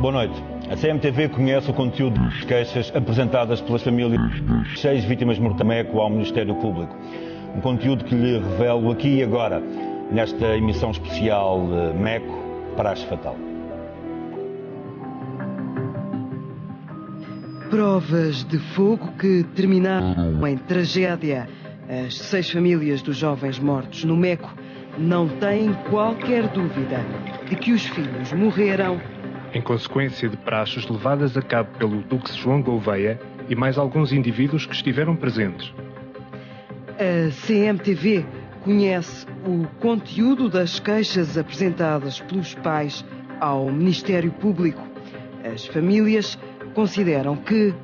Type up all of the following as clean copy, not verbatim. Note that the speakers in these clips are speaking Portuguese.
Boa noite. A CMTV conhece o conteúdo das queixas apresentadas pelas famílias das 6 vítimas mortameco ao Ministério Público. Um conteúdo que lhe revelo aqui e agora, nesta emissão especial MECO, Praxe Fatal. Provas de fogo que terminaram em tragédia. As 6 famílias dos jovens mortos no MECO não têm qualquer dúvida de que os filhos morreram em consequência de praxes levadas a cabo pelo Dux João Gouveia e mais alguns indivíduos que estiveram presentes. A CMTV conhece o conteúdo das queixas apresentadas pelos pais ao Ministério Público. As famílias consideram que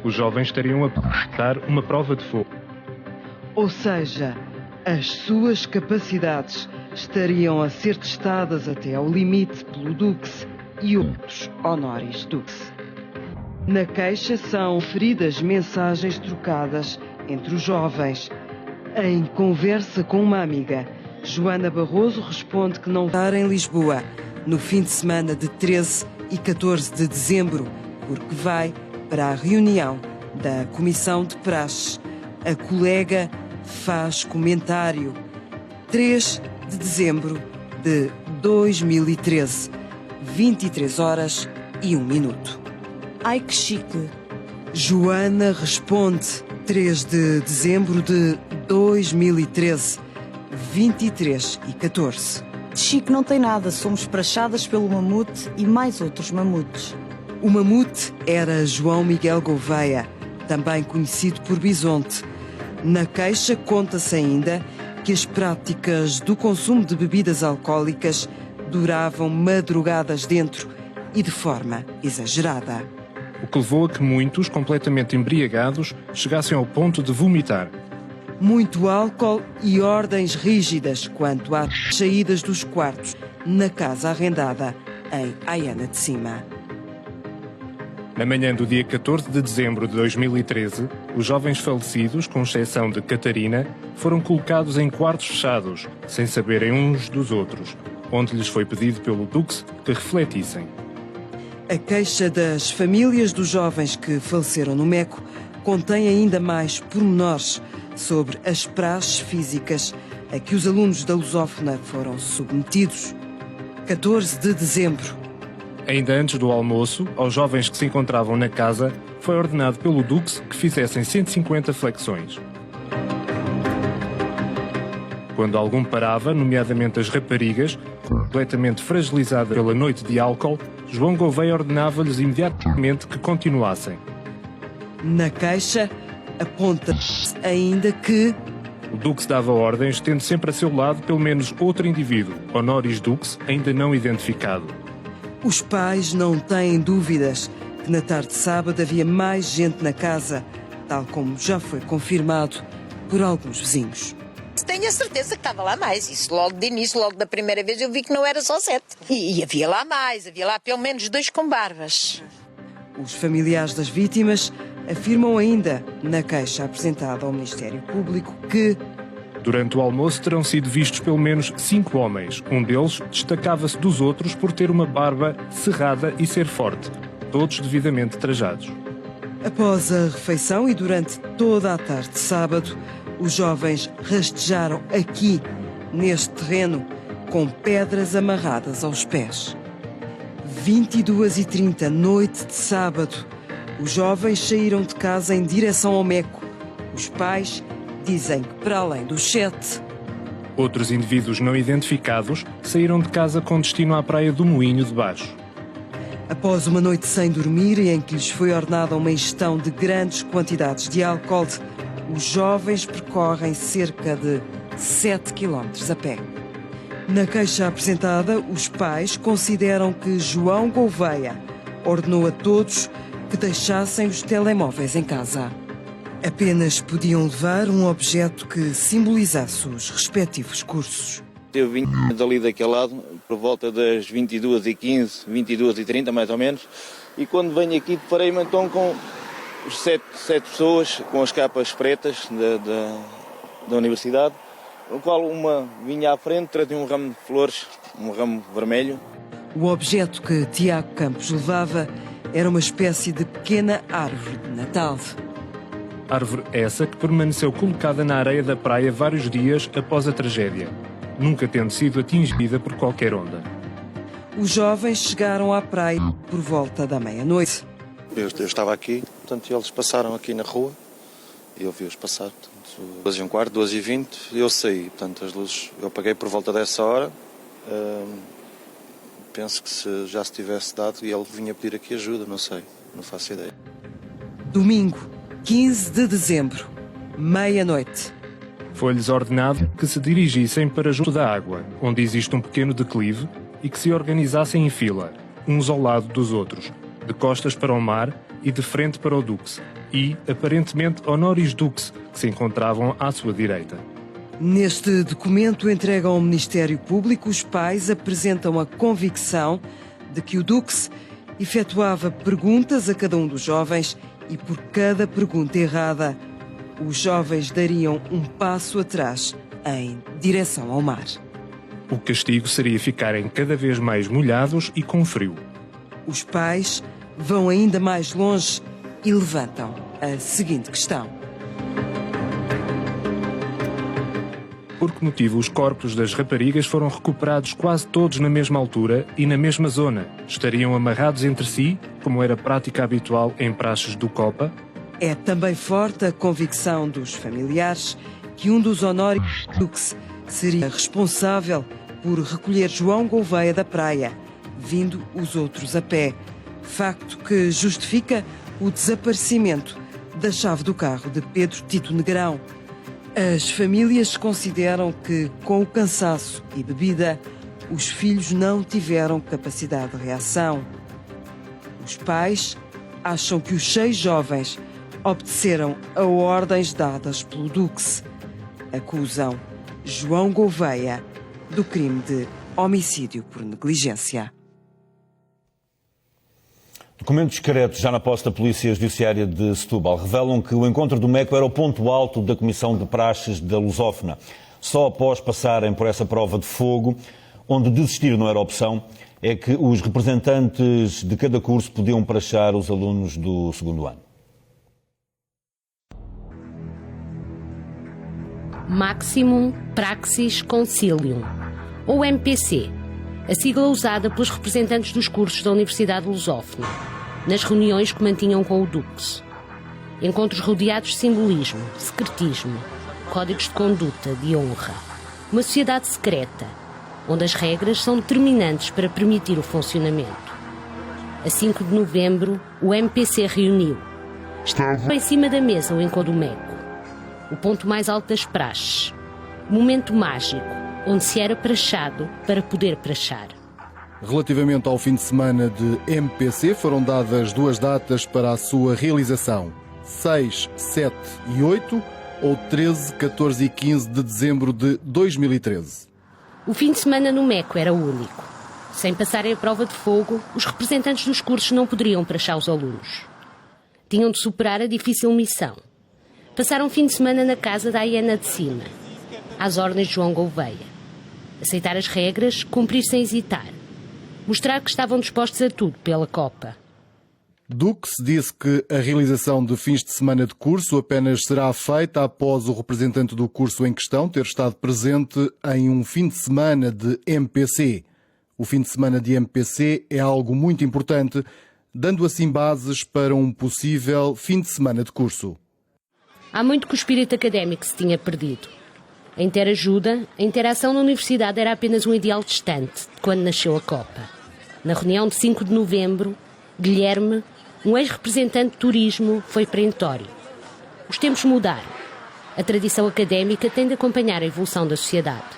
os jovens estariam a prestar uma prova de fogo. Ou seja, as suas capacidades estariam a ser testadas até ao limite pelo Dux e outros honoris Dux. Na queixa são referidas mensagens trocadas entre os jovens. Em conversa com uma amiga, Joana Barroso responde que não vai estar em Lisboa no fim de semana de 13 e 14 de dezembro, porque vai para a reunião da Comissão de Praxe. A colega faz comentário. 3 de dezembro de 2013, 23 horas e 1 minuto. Ai, que chique. Joana responde. 3 de dezembro de 2013, 23 e 14. Chique não tem nada, somos praxadas pelo mamute e mais outros mamutes. O mamute era João Miguel Gouveia, também conhecido por Bisonte. Na queixa conta-se ainda que as práticas do consumo de bebidas alcoólicas duravam madrugadas dentro e de forma exagerada. O que levou a que muitos, completamente embriagados, chegassem ao ponto de vomitar. Muito álcool e ordens rígidas quanto às saídas dos quartos na casa arrendada em Aiana de Cima. Na manhã do dia 14 de dezembro de 2013, os jovens falecidos, com exceção de Catarina, foram colocados em quartos fechados, sem saberem uns dos outros, onde lhes foi pedido pelo Dux que refletissem. A queixa das famílias dos jovens que faleceram no MECO contém ainda mais pormenores sobre as praxes físicas a que os alunos da lusófona foram submetidos. 14 de dezembro. Ainda antes do almoço, aos jovens que se encontravam na casa, foi ordenado pelo Dux que fizessem 150 flexões. Quando algum parava, nomeadamente as raparigas, completamente fragilizadas pela noite de álcool, João Gouveia ordenava-lhes imediatamente que continuassem. Na queixa, aponta-se ainda que o Dux dava ordens, tendo sempre a seu lado pelo menos outro indivíduo, honoris Dux, ainda não identificado. Os pais não têm dúvidas que na tarde de sábado havia mais gente na casa, tal como já foi confirmado por alguns vizinhos. Tenho a certeza que estava lá mais. Isso logo de início, logo da primeira vez, eu vi que não era só 7. E havia lá mais, havia lá pelo menos 2 com barbas. Os familiares das vítimas afirmam ainda, na queixa apresentada ao Ministério Público, que durante o almoço terão sido vistos pelo menos 5 homens. Um deles destacava-se dos outros por ter uma barba cerrada e ser forte, todos devidamente trajados. Após a refeição e durante toda a tarde de sábado, os jovens rastejaram aqui, neste terreno, com pedras amarradas aos pés. 22h30, noite de sábado, os jovens saíram de casa em direção ao MECO. Os pais dizem que, para além dos 7, outros indivíduos não identificados saíram de casa com destino à praia do Moinho de Baixo. Após uma noite sem dormir e em que lhes foi ordenada uma ingestão de grandes quantidades de álcool, os jovens percorrem cerca de 7 km a pé. Na queixa apresentada, os pais consideram que João Gouveia ordenou a todos que deixassem os telemóveis em casa. Apenas podiam levar um objeto que simbolizasse os respectivos cursos. Eu vim dali daquele lado, por volta das 22h15, 22h30 mais ou menos, e quando venho aqui deparei-me então com 7 pessoas com as capas pretas da universidade, no qual uma vinha à frente, trazia um ramo de flores, um ramo vermelho. O objeto que Tiago Campos levava era uma espécie de pequena árvore de Natal. Árvore essa que permaneceu colocada na areia da praia vários dias após a tragédia, nunca tendo sido atingida por qualquer onda. Os jovens chegaram à praia por volta da meia-noite. Eu estava aqui, portanto, eles passaram aqui na rua e eu vi-os passar. 2h15, 2h20, eu saí. Portanto, as luzes eu apaguei por volta dessa hora. Penso que se já se tivesse dado e ele vinha pedir aqui ajuda, não sei, não faço ideia. Domingo, 15 de dezembro, meia-noite. Foi-lhes ordenado que se dirigissem para junto da água, onde existe um pequeno declive, e que se organizassem em fila, uns ao lado dos outros, de costas para o mar e de frente para o Dux, e, aparentemente, honoris Dux, que se encontravam à sua direita. Neste documento entregue ao Ministério Público, os pais apresentam a convicção de que o Dux efetuava perguntas a cada um dos jovens e por cada pergunta errada, os jovens dariam um passo atrás em direção ao mar. O castigo seria ficarem cada vez mais molhados e com frio. Os pais vão ainda mais longe e levantam a seguinte questão. Por que motivo os corpos das raparigas foram recuperados quase todos na mesma altura e na mesma zona? Estariam amarrados entre si, como era prática habitual em praxes do Copa? É também forte a convicção dos familiares que um dos honoris Dux seria responsável por recolher João Gouveia da praia, vindo os outros a pé. Facto que justifica o desaparecimento da chave do carro de Pedro Tito Negrão. As famílias consideram que, com o cansaço e bebida, os filhos não tiveram capacidade de reação. Os pais acham que os 6 jovens obedeceram a ordens dadas pelo Dux. Acusam João Gouveia do crime de homicídio por negligência. Documentos secretos já na posse da Polícia Judiciária de Setúbal revelam que o encontro do MECO era o ponto alto da Comissão de Praxes da Lusófona. Só após passarem por essa prova de fogo, onde desistir não era opção, é que os representantes de cada curso podiam praxar os alunos do segundo ano. Maximum Praxis Concilium, ou MPC, a sigla usada pelos representantes dos cursos da Universidade Lusófona, nas reuniões que mantinham com o Dux. Encontros rodeados de simbolismo, secretismo, códigos de conduta, de honra. Uma sociedade secreta, onde as regras são determinantes para permitir o funcionamento. A 5 de novembro, o MPC reuniu. Estava em cima da mesa o encontro do MECO, o ponto mais alto das praxes. Momento mágico, onde se era praxado para poder praxar. Relativamente ao fim de semana de MPC, foram dadas 2 datas para a sua realização: 6, 7 e 8, ou 13, 14 e 15 de dezembro de 2013. O fim de semana no MECO era único. Sem passarem a prova de fogo, os representantes dos cursos não poderiam praxar os alunos. Tinham de superar a difícil missão. Passaram o fim de semana na casa da Aiana de Cima, às ordens de João Gouveia. Aceitar as regras, cumprir sem hesitar. Mostrar que estavam dispostos a tudo pela Copa. Dux disse que a realização de fins de semana de curso apenas será feita após o representante do curso em questão ter estado presente em um fim de semana de MPC. O fim de semana de MPC é algo muito importante, dando assim bases para um possível fim de semana de curso. Há muito que o espírito académico se tinha perdido. A interajuda, a interação na universidade era apenas um ideal distante de quando nasceu a Copa. Na reunião de 5 de novembro, Guilherme, um ex-representante de turismo, foi perentório. Os tempos mudaram. A tradição académica tem de acompanhar a evolução da sociedade.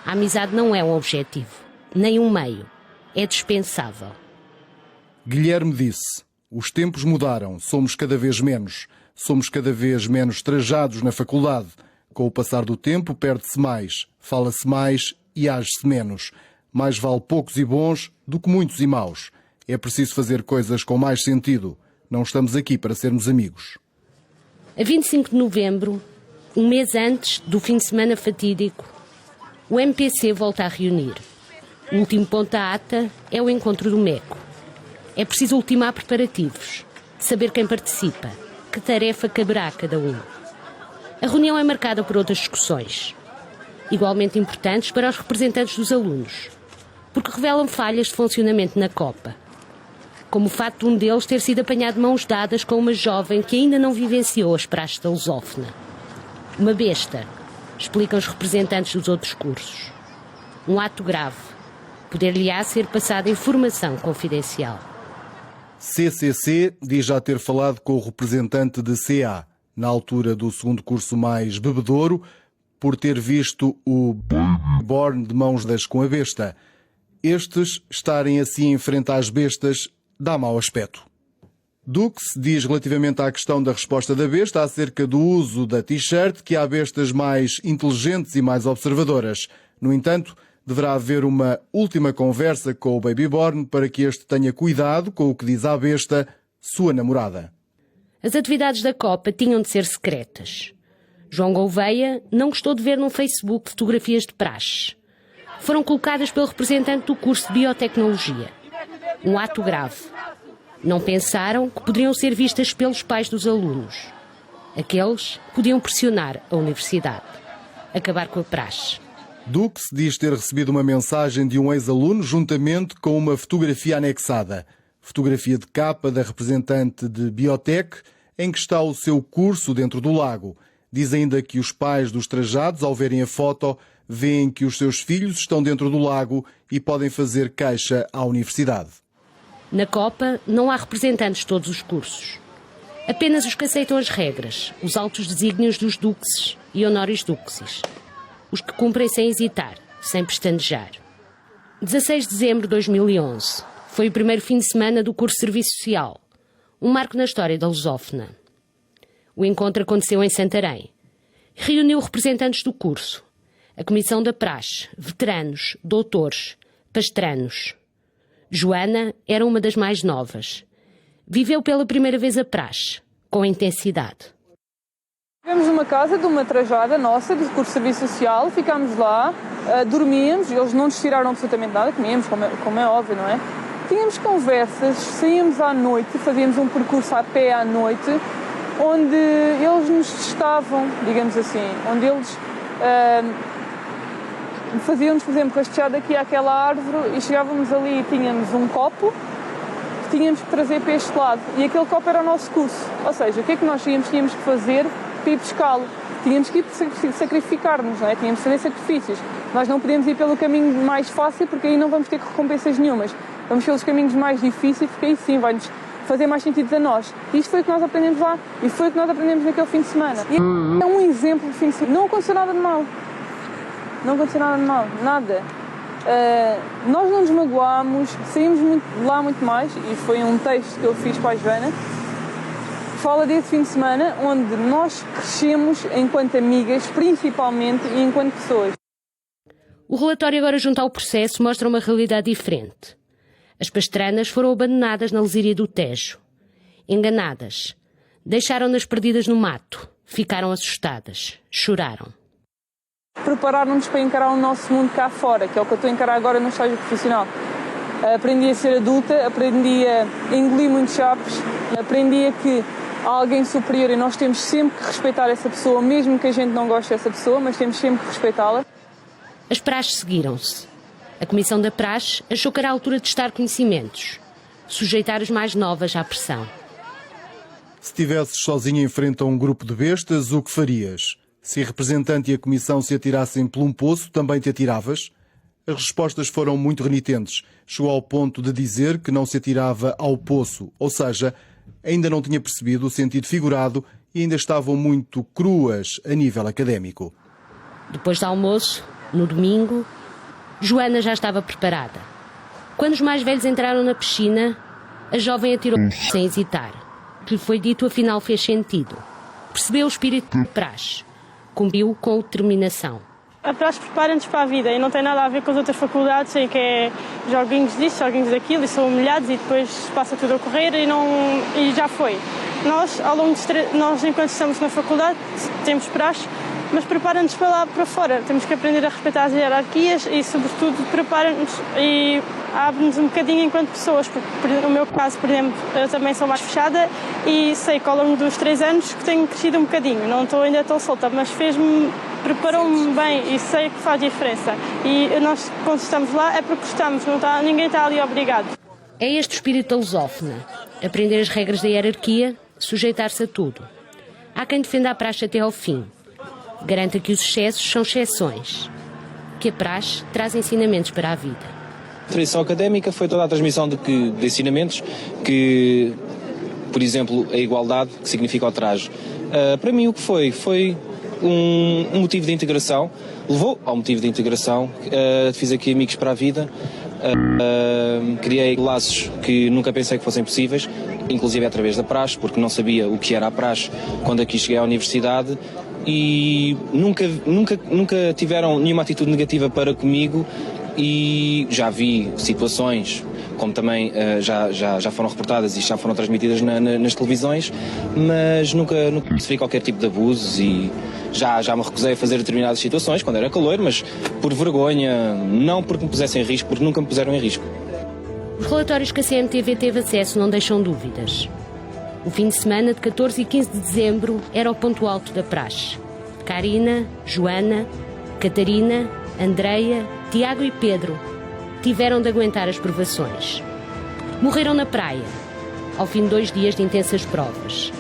A amizade não é um objetivo, nem um meio. É dispensável. Guilherme disse: os tempos mudaram, somos cada vez menos trajados na faculdade. Com o passar do tempo, perde-se mais, fala-se mais e age-se menos. Mais vale poucos e bons do que muitos e maus. É preciso fazer coisas com mais sentido. Não estamos aqui para sermos amigos. A 25 de novembro, um mês antes do fim de semana fatídico, o MPC volta a reunir. O último ponto da ata é o encontro do MECO. É preciso ultimar preparativos, saber quem participa, que tarefa caberá a cada um. A reunião é marcada por outras discussões, igualmente importantes para os representantes dos alunos, porque revelam falhas de funcionamento na Copa, como o facto de um deles ter sido apanhado de mãos dadas com uma jovem que ainda não vivenciou as praxes da lusófona. Uma besta, explicam os representantes dos outros cursos. Um ato grave, poder-lhe-á ser passada informação confidencial. CCC diz já ter falado com o representante de CA, na altura do segundo curso mais bebedouro, por ter visto o Born de mãos dadas com a besta. Estes estarem assim em frente às bestas dá mau aspecto. Dux diz relativamente à questão da resposta da besta acerca do uso da t-shirt que há bestas mais inteligentes e mais observadoras. No entanto, deverá haver uma última conversa com o Babyborn para que este tenha cuidado com o que diz à besta sua namorada. As atividades da Copa tinham de ser secretas. João Gouveia não gostou de ver no Facebook fotografias de praxe. Foram colocadas pelo representante do curso de Biotecnologia. Um ato grave. Não pensaram que poderiam ser vistas pelos pais dos alunos. Aqueles podiam pressionar a universidade. Acabar com a praxe. Dux diz ter recebido uma mensagem de um ex-aluno juntamente com uma fotografia anexada. Fotografia de capa da representante de Biotech, em que está o seu curso dentro do lago. Diz ainda que os pais dos trajados, ao verem a foto, veem que os seus filhos estão dentro do lago e podem fazer queixa à universidade. Na Copa não há representantes de todos os cursos. Apenas os que aceitam as regras, os altos desígnios dos duxes e honoris duxis. Os que cumprem sem hesitar, sem pestanejar. 16 de dezembro de 2011 foi o primeiro fim de semana do curso de Serviço Social, um marco na história da lusófona. O encontro aconteceu em Santarém. Reuniu representantes do curso, a comissão da praxe, veteranos, doutores, pastranos. Joana era uma das mais novas. Viveu pela primeira vez a praxe, com intensidade. Estivemos numa casa de uma trajada nossa, do curso de Serviço Social, ficámos lá, dormíamos, eles não nos tiraram absolutamente nada, comíamos, como é óbvio, não é? Tínhamos conversas, saíamos à noite, fazíamos um percurso a pé à noite, onde eles nos testavam, digamos assim, onde eles faziam-nos, por exemplo, rastejar daqui àquela árvore e chegávamos ali e tínhamos um copo que tínhamos que trazer para este lado e aquele copo era o nosso curso. Ou seja, o que é que nós tínhamos que fazer para ir buscá-lo? Tínhamos que ir sacrificar-nos, não é? Tínhamos que fazer sacrifícios. Nós não podemos ir pelo caminho mais fácil porque aí não vamos ter recompensas nenhumas. Vamos pelos caminhos mais difíceis porque aí sim vai-nos fazer mais sentido a nós. Isto foi o que nós aprendemos lá e foi o que nós aprendemos naquele fim de semana. E é um exemplo de fim de semana. Não aconteceu nada de mal. Não aconteceu nada de mal. Nada. Nós não nos magoámos, saímos lá muito mais e foi um texto que eu fiz para a Joana. Fala desse fim de semana onde nós crescemos enquanto amigas, principalmente, e enquanto pessoas. O relatório agora junto ao processo mostra uma realidade diferente. As pastranas foram abandonadas na lesíria do Tejo. Enganadas. Deixaram-nas perdidas no mato. Ficaram assustadas. Choraram. Prepararam-nos para encarar o nosso mundo cá fora, que é o que eu estou a encarar agora no estágio profissional. Aprendi a ser adulta, aprendi a engolir muitos chapos, aprendi a que há alguém superior e nós temos sempre que respeitar essa pessoa, mesmo que a gente não goste dessa pessoa, mas temos sempre que respeitá-la. As praxes seguiram-se. A comissão da praxe achou que era a altura de testar conhecimentos, sujeitar as mais novas à pressão. Se estivesses sozinha em frente a um grupo de bestas, o que farias? Se a representante e a comissão se atirassem por um poço, também te atiravas? As respostas foram muito renitentes. Chegou ao ponto de dizer que não se atirava ao poço, ou seja, ainda não tinha percebido o sentido figurado e ainda estavam muito cruas a nível académico. Depois do almoço, no domingo, Joana já estava preparada. Quando os mais velhos entraram na piscina, a jovem atirou-se sem hesitar. O que lhe foi dito afinal fez sentido. Percebeu o espírito de praxe. Cumpriu com determinação. A praxe prepara-nos para a vida e não tem nada a ver com as outras faculdades em que é joguinhos disto, joguinhos daquilo e são humilhados e depois passa tudo a correr e já foi. Nós, ao longo nós enquanto estamos na faculdade, temos praxe mas prepara-nos para lá para fora. Temos que aprender a respeitar as hierarquias e, sobretudo, prepara-nos e abre-nos um bocadinho enquanto pessoas, porque no meu caso, por exemplo, eu também sou mais fechada e sei que ao longo dos 3 anos que tenho crescido um bocadinho, não estou ainda tão solta, mas preparou-me bem e sei que faz diferença. E nós, quando estamos lá, é porque gostamos, ninguém está ali obrigado. É este o espírito da lusófona, aprender as regras da hierarquia, sujeitar-se a tudo. Há quem defenda a praxe até ao fim, garanta que os excessos são exceções, que a praxe traz ensinamentos para a vida. A tradição académica foi toda a transmissão de ensinamentos que, por exemplo, a igualdade, que significa o traje. Para mim o que foi um motivo de integração, levou ao motivo de integração, fiz aqui amigos para a vida, criei laços que nunca pensei que fossem possíveis, inclusive através da praxe, porque não sabia o que era a praxe quando aqui cheguei à universidade e nunca tiveram nenhuma atitude negativa para comigo. E já vi situações, como também já foram reportadas e já foram transmitidas nas televisões, mas nunca sofri qualquer tipo de abusos e já me recusei a fazer determinadas situações quando era caloiro, mas por vergonha, não porque me pusessem em risco, porque nunca me puseram em risco. Os relatórios que a CMTV teve acesso não deixam dúvidas. O fim de semana de 14 e 15 de dezembro era o ponto alto da praxe. Karina, Joana, Catarina, Andreia, Tiago e Pedro tiveram de aguentar as provações. Morreram na praia, ao fim de 2 dias de intensas provas.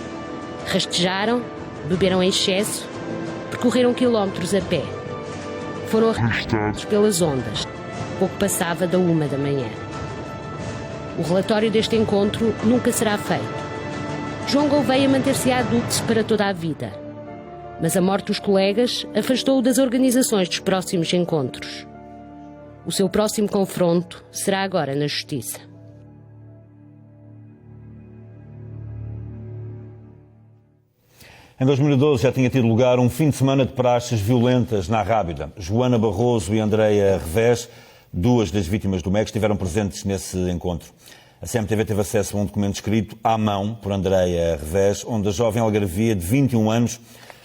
Rastejaram, beberam em excesso, percorreram quilómetros a pé. Foram arrastados pelas ondas. Pouco passava da 1 da manhã. O relatório deste encontro nunca será feito. João Gouveia manter-se-á Dux para toda a vida. Mas a morte dos colegas afastou-o das organizações dos próximos encontros. O seu próximo confronto será agora na Justiça. Em 2012 já tinha tido lugar um fim de semana de praxes violentas na Rábida. Joana Barroso e Andreia Revés, 2 das vítimas do MEC, estiveram presentes nesse encontro. A CMTV teve acesso a um documento escrito à mão por Andreia Revés, onde a jovem algarvia de 21 anos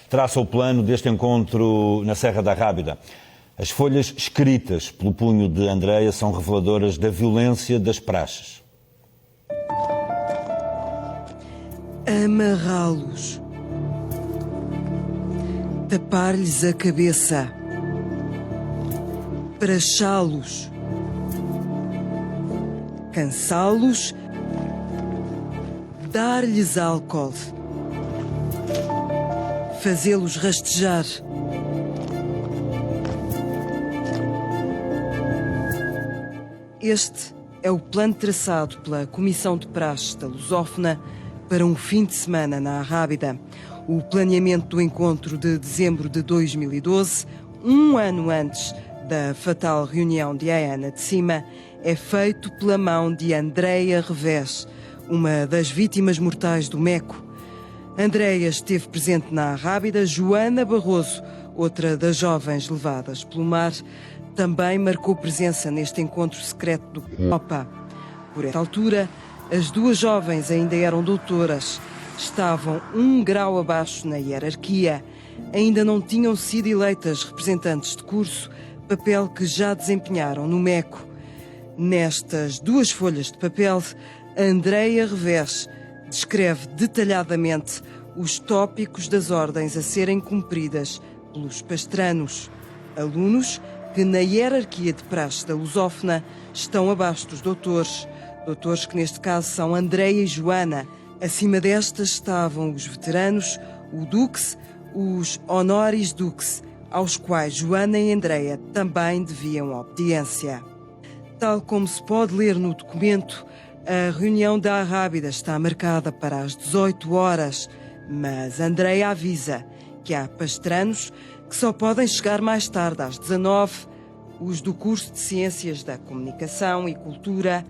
traça o plano deste encontro na Serra da Rábida. As folhas escritas pelo punho de Andreia são reveladoras da violência das praxes. Amarrá-los. Tapar-lhes a cabeça. Prachá-los. Cansá-los. Dar-lhes álcool. Fazê-los rastejar. Este é o plano traçado pela Comissão de Praxes da Lusófona para um fim de semana na Rábida. O planeamento do encontro de dezembro de 2012, um ano antes da fatal reunião de Aiana de Cima, é feito pela mão de Andreia Revés, uma das vítimas mortais do MECO. Andreia esteve presente na Rábida. Joana Barroso, outra das jovens levadas pelo mar, também marcou presença neste encontro secreto do Copa. Por esta altura, as 2 jovens ainda eram doutoras, estavam 1 grau abaixo na hierarquia, ainda não tinham sido eleitas representantes de curso, papel que já desempenharam no MECO. Nestas 2 folhas de papel, Andreia Revés descreve detalhadamente os tópicos das ordens a serem cumpridas pelos pastranos, alunos que na hierarquia de praxe da Lusófona estão abaixo dos doutores que neste caso são Andreia e Joana. Acima destas estavam os veteranos, o Dux, os honoris Dux, aos quais Joana e Andreia também deviam obediência. Tal como se pode ler no documento, a reunião da Rábida está marcada para as 18 horas, mas Andreia avisa que há pastranos que só podem chegar mais tarde, às 19, os do curso de Ciências da Comunicação e Cultura,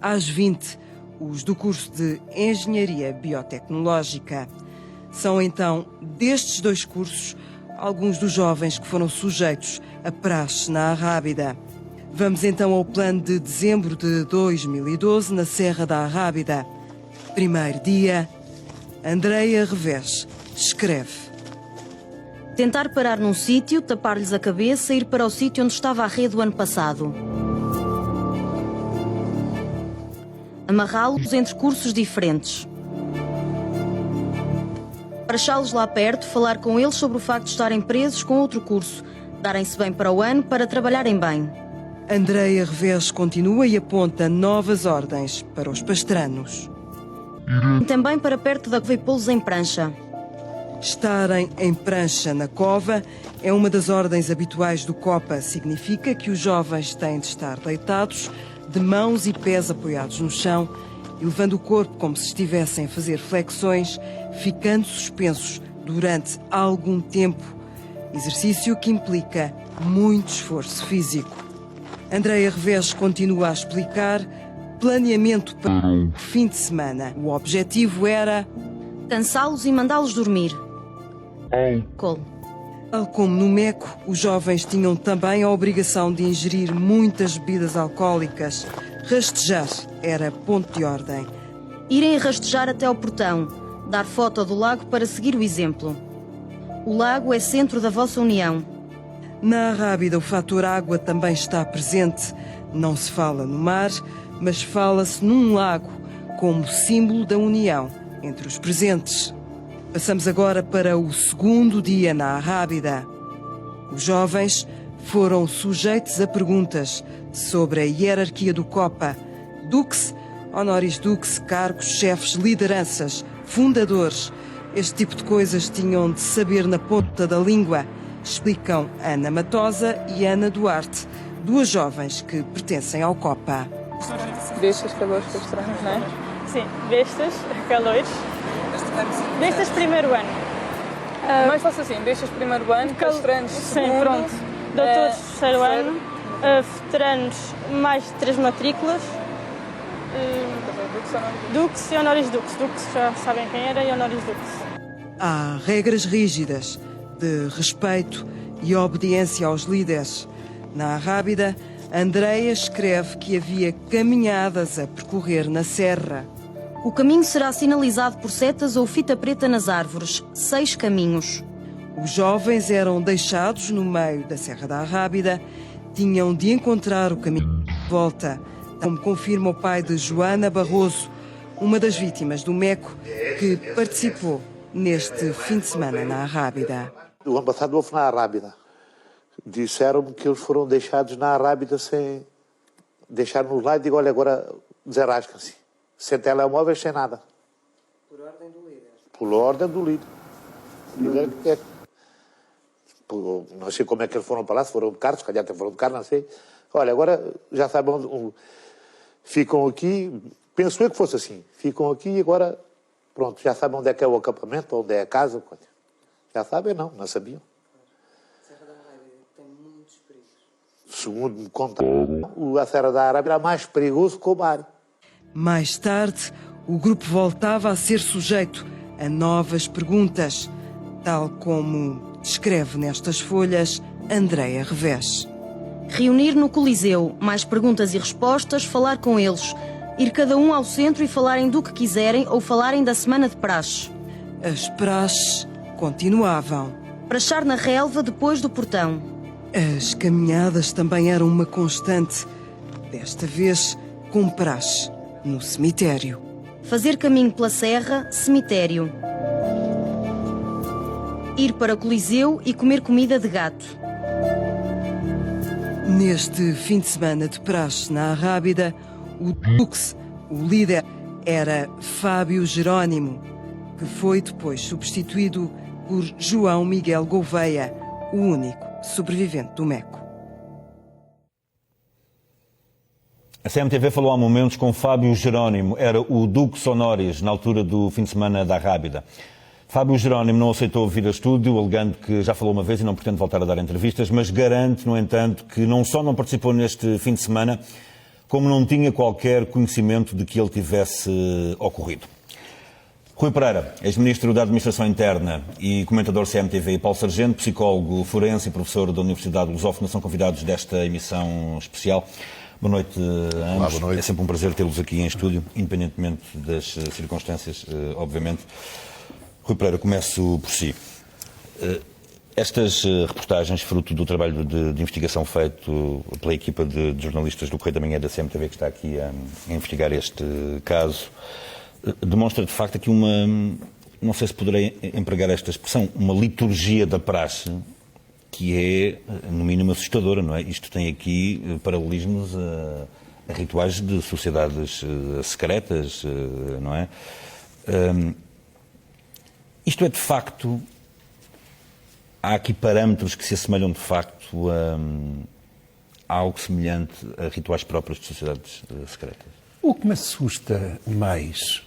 às 20, os do curso de Engenharia Biotecnológica. São então destes 2 cursos alguns dos jovens que foram sujeitos a praxe na Rábida. Vamos então ao plano de dezembro de 2012 na Serra da Rábida. Primeiro dia, Andreia Revés escreve. Tentar parar num sítio, tapar-lhes a cabeça e ir para o sítio onde estava a rede o ano passado. Amarrá-los entre cursos diferentes. Achá-los lá perto, falar com eles sobre o facto de estarem presos com outro curso, darem-se bem para o ano para trabalharem bem. Andreia Revés continua e aponta novas ordens para os pastranos. E também para perto da cova e pô-los em prancha. Estarem em prancha na cova é uma das ordens habituais do COPA. Significa que os jovens têm de estar deitados, de mãos e pés apoiados no chão, e levando o corpo como se estivessem a fazer flexões, ficando suspensos durante algum tempo. Exercício que implica muito esforço físico. Andreia Revés continua a explicar planeamento para o fim de semana. O objetivo era cansá-los e mandá-los dormir. Tal como no MECO, os jovens tinham também a obrigação de ingerir muitas bebidas alcoólicas. Rastejar era ponto de ordem. Irem rastejar até ao portão, dar foto do lago para seguir o exemplo. O lago é centro da vossa união. Na Arrábida, o fator água também está presente. Não se fala no mar, mas fala-se num lago, como símbolo da união entre os presentes. Passamos agora para o segundo dia na Arrábida. Os jovens foram sujeitos a perguntas sobre a hierarquia do COPA. Dux, honoris dux, cargos, chefes, lideranças, fundadores. Este tipo de coisas tinham de saber na ponta da língua. Explicam Ana Matosa e Ana Duarte, duas jovens que pertencem ao COPA. Bestas, calores, pastranos, não é? Sim, bestas, calores. Bestas primeiro ano. Mais fácil assim, bestas primeiro ano, pastranos segundo. Sim, pronto. Doutores terceiro ano, veteranos mais 3 matrículas. Dux e honoris dux. Dux já sabem quem era e honoris dux. Há regras rígidas de respeito e obediência aos líderes. Na Arrábida, Andreia escreve que havia caminhadas a percorrer na serra. O caminho será sinalizado por setas ou fita preta nas árvores. 6 caminhos. Os jovens eram deixados no meio da Serra da Arrábida. Tinham de encontrar o caminho de volta, como confirma o pai de Joana Barroso, uma das vítimas do MECO, que participou neste fim de semana na Arrábida. O ano passado houve na Arrábida. Disseram-me que eles foram deixados na Arrábida sem... Deixaram-nos lá e digo, olha, agora desenrascam-se. Sem telemóveis, sem nada. Por ordem do líder? Por ordem do líder. Não sei como é que eles foram para lá, se foram de carro, se calhar até foram de carro, não sei. Olha, agora já sabem onde... Ficam aqui, penso eu que fosse assim. Ficam aqui e agora, pronto, já sabem onde é que é o acampamento, onde é a casa. Já sabem, não sabiam. Serra da Arrábida tem muitos perigos. Segundo me contaram, a Serra da Arrábida era mais perigoso que o mar. Mais tarde, o grupo voltava a ser sujeito a novas perguntas, tal como descreve nestas folhas Andreia Revés. Reunir no Coliseu, mais perguntas e respostas, falar com eles, ir cada um ao centro e falarem do que quiserem ou falarem da semana de praxe. As praxes continuavam. Praxar na relva depois do portão. As caminhadas também eram uma constante, desta vez com praxe no cemitério. Fazer caminho pela serra, cemitério. Ir para o Coliseu e comer comida de gato. Neste fim de semana de praxe na Arrábida, o Dux, o líder, era Fábio Jerónimo, que foi depois substituído por João Miguel Gouveia, o único sobrevivente do MECO. A CMTV falou há momentos com Fábio Jerónimo, era o Dux Honoris na altura do fim de semana da Arrábida. Fábio Jerónimo não aceitou vir a estúdio, alegando que já falou uma vez e não pretende voltar a dar entrevistas, mas garante, no entanto, que não só não participou neste fim de semana, como não tinha qualquer conhecimento de que ele tivesse ocorrido. Rui Pereira, ex-ministro da Administração Interna e comentador CMTV, e Paulo Sargento, psicólogo forense e professor da Universidade Lusófona, são convidados desta emissão especial. Boa noite a ambos. Boa noite. É sempre um prazer tê-los aqui em estúdio, independentemente das circunstâncias, obviamente. Rui Pereira, começo por si. Estas reportagens, fruto do trabalho de investigação feito pela equipa de jornalistas do Correio da Manhã da CMTV, que está aqui a investigar este caso, demonstra de facto aqui uma, não sei se poderei empregar esta expressão, uma liturgia da praxe que é, no mínimo, assustadora, não é? Isto tem aqui paralelismos a rituais de sociedades secretas, não é? Isto é, de facto, há aqui parâmetros que se assemelham, de facto, a algo semelhante a rituais próprios de sociedades secretas? O que me assusta mais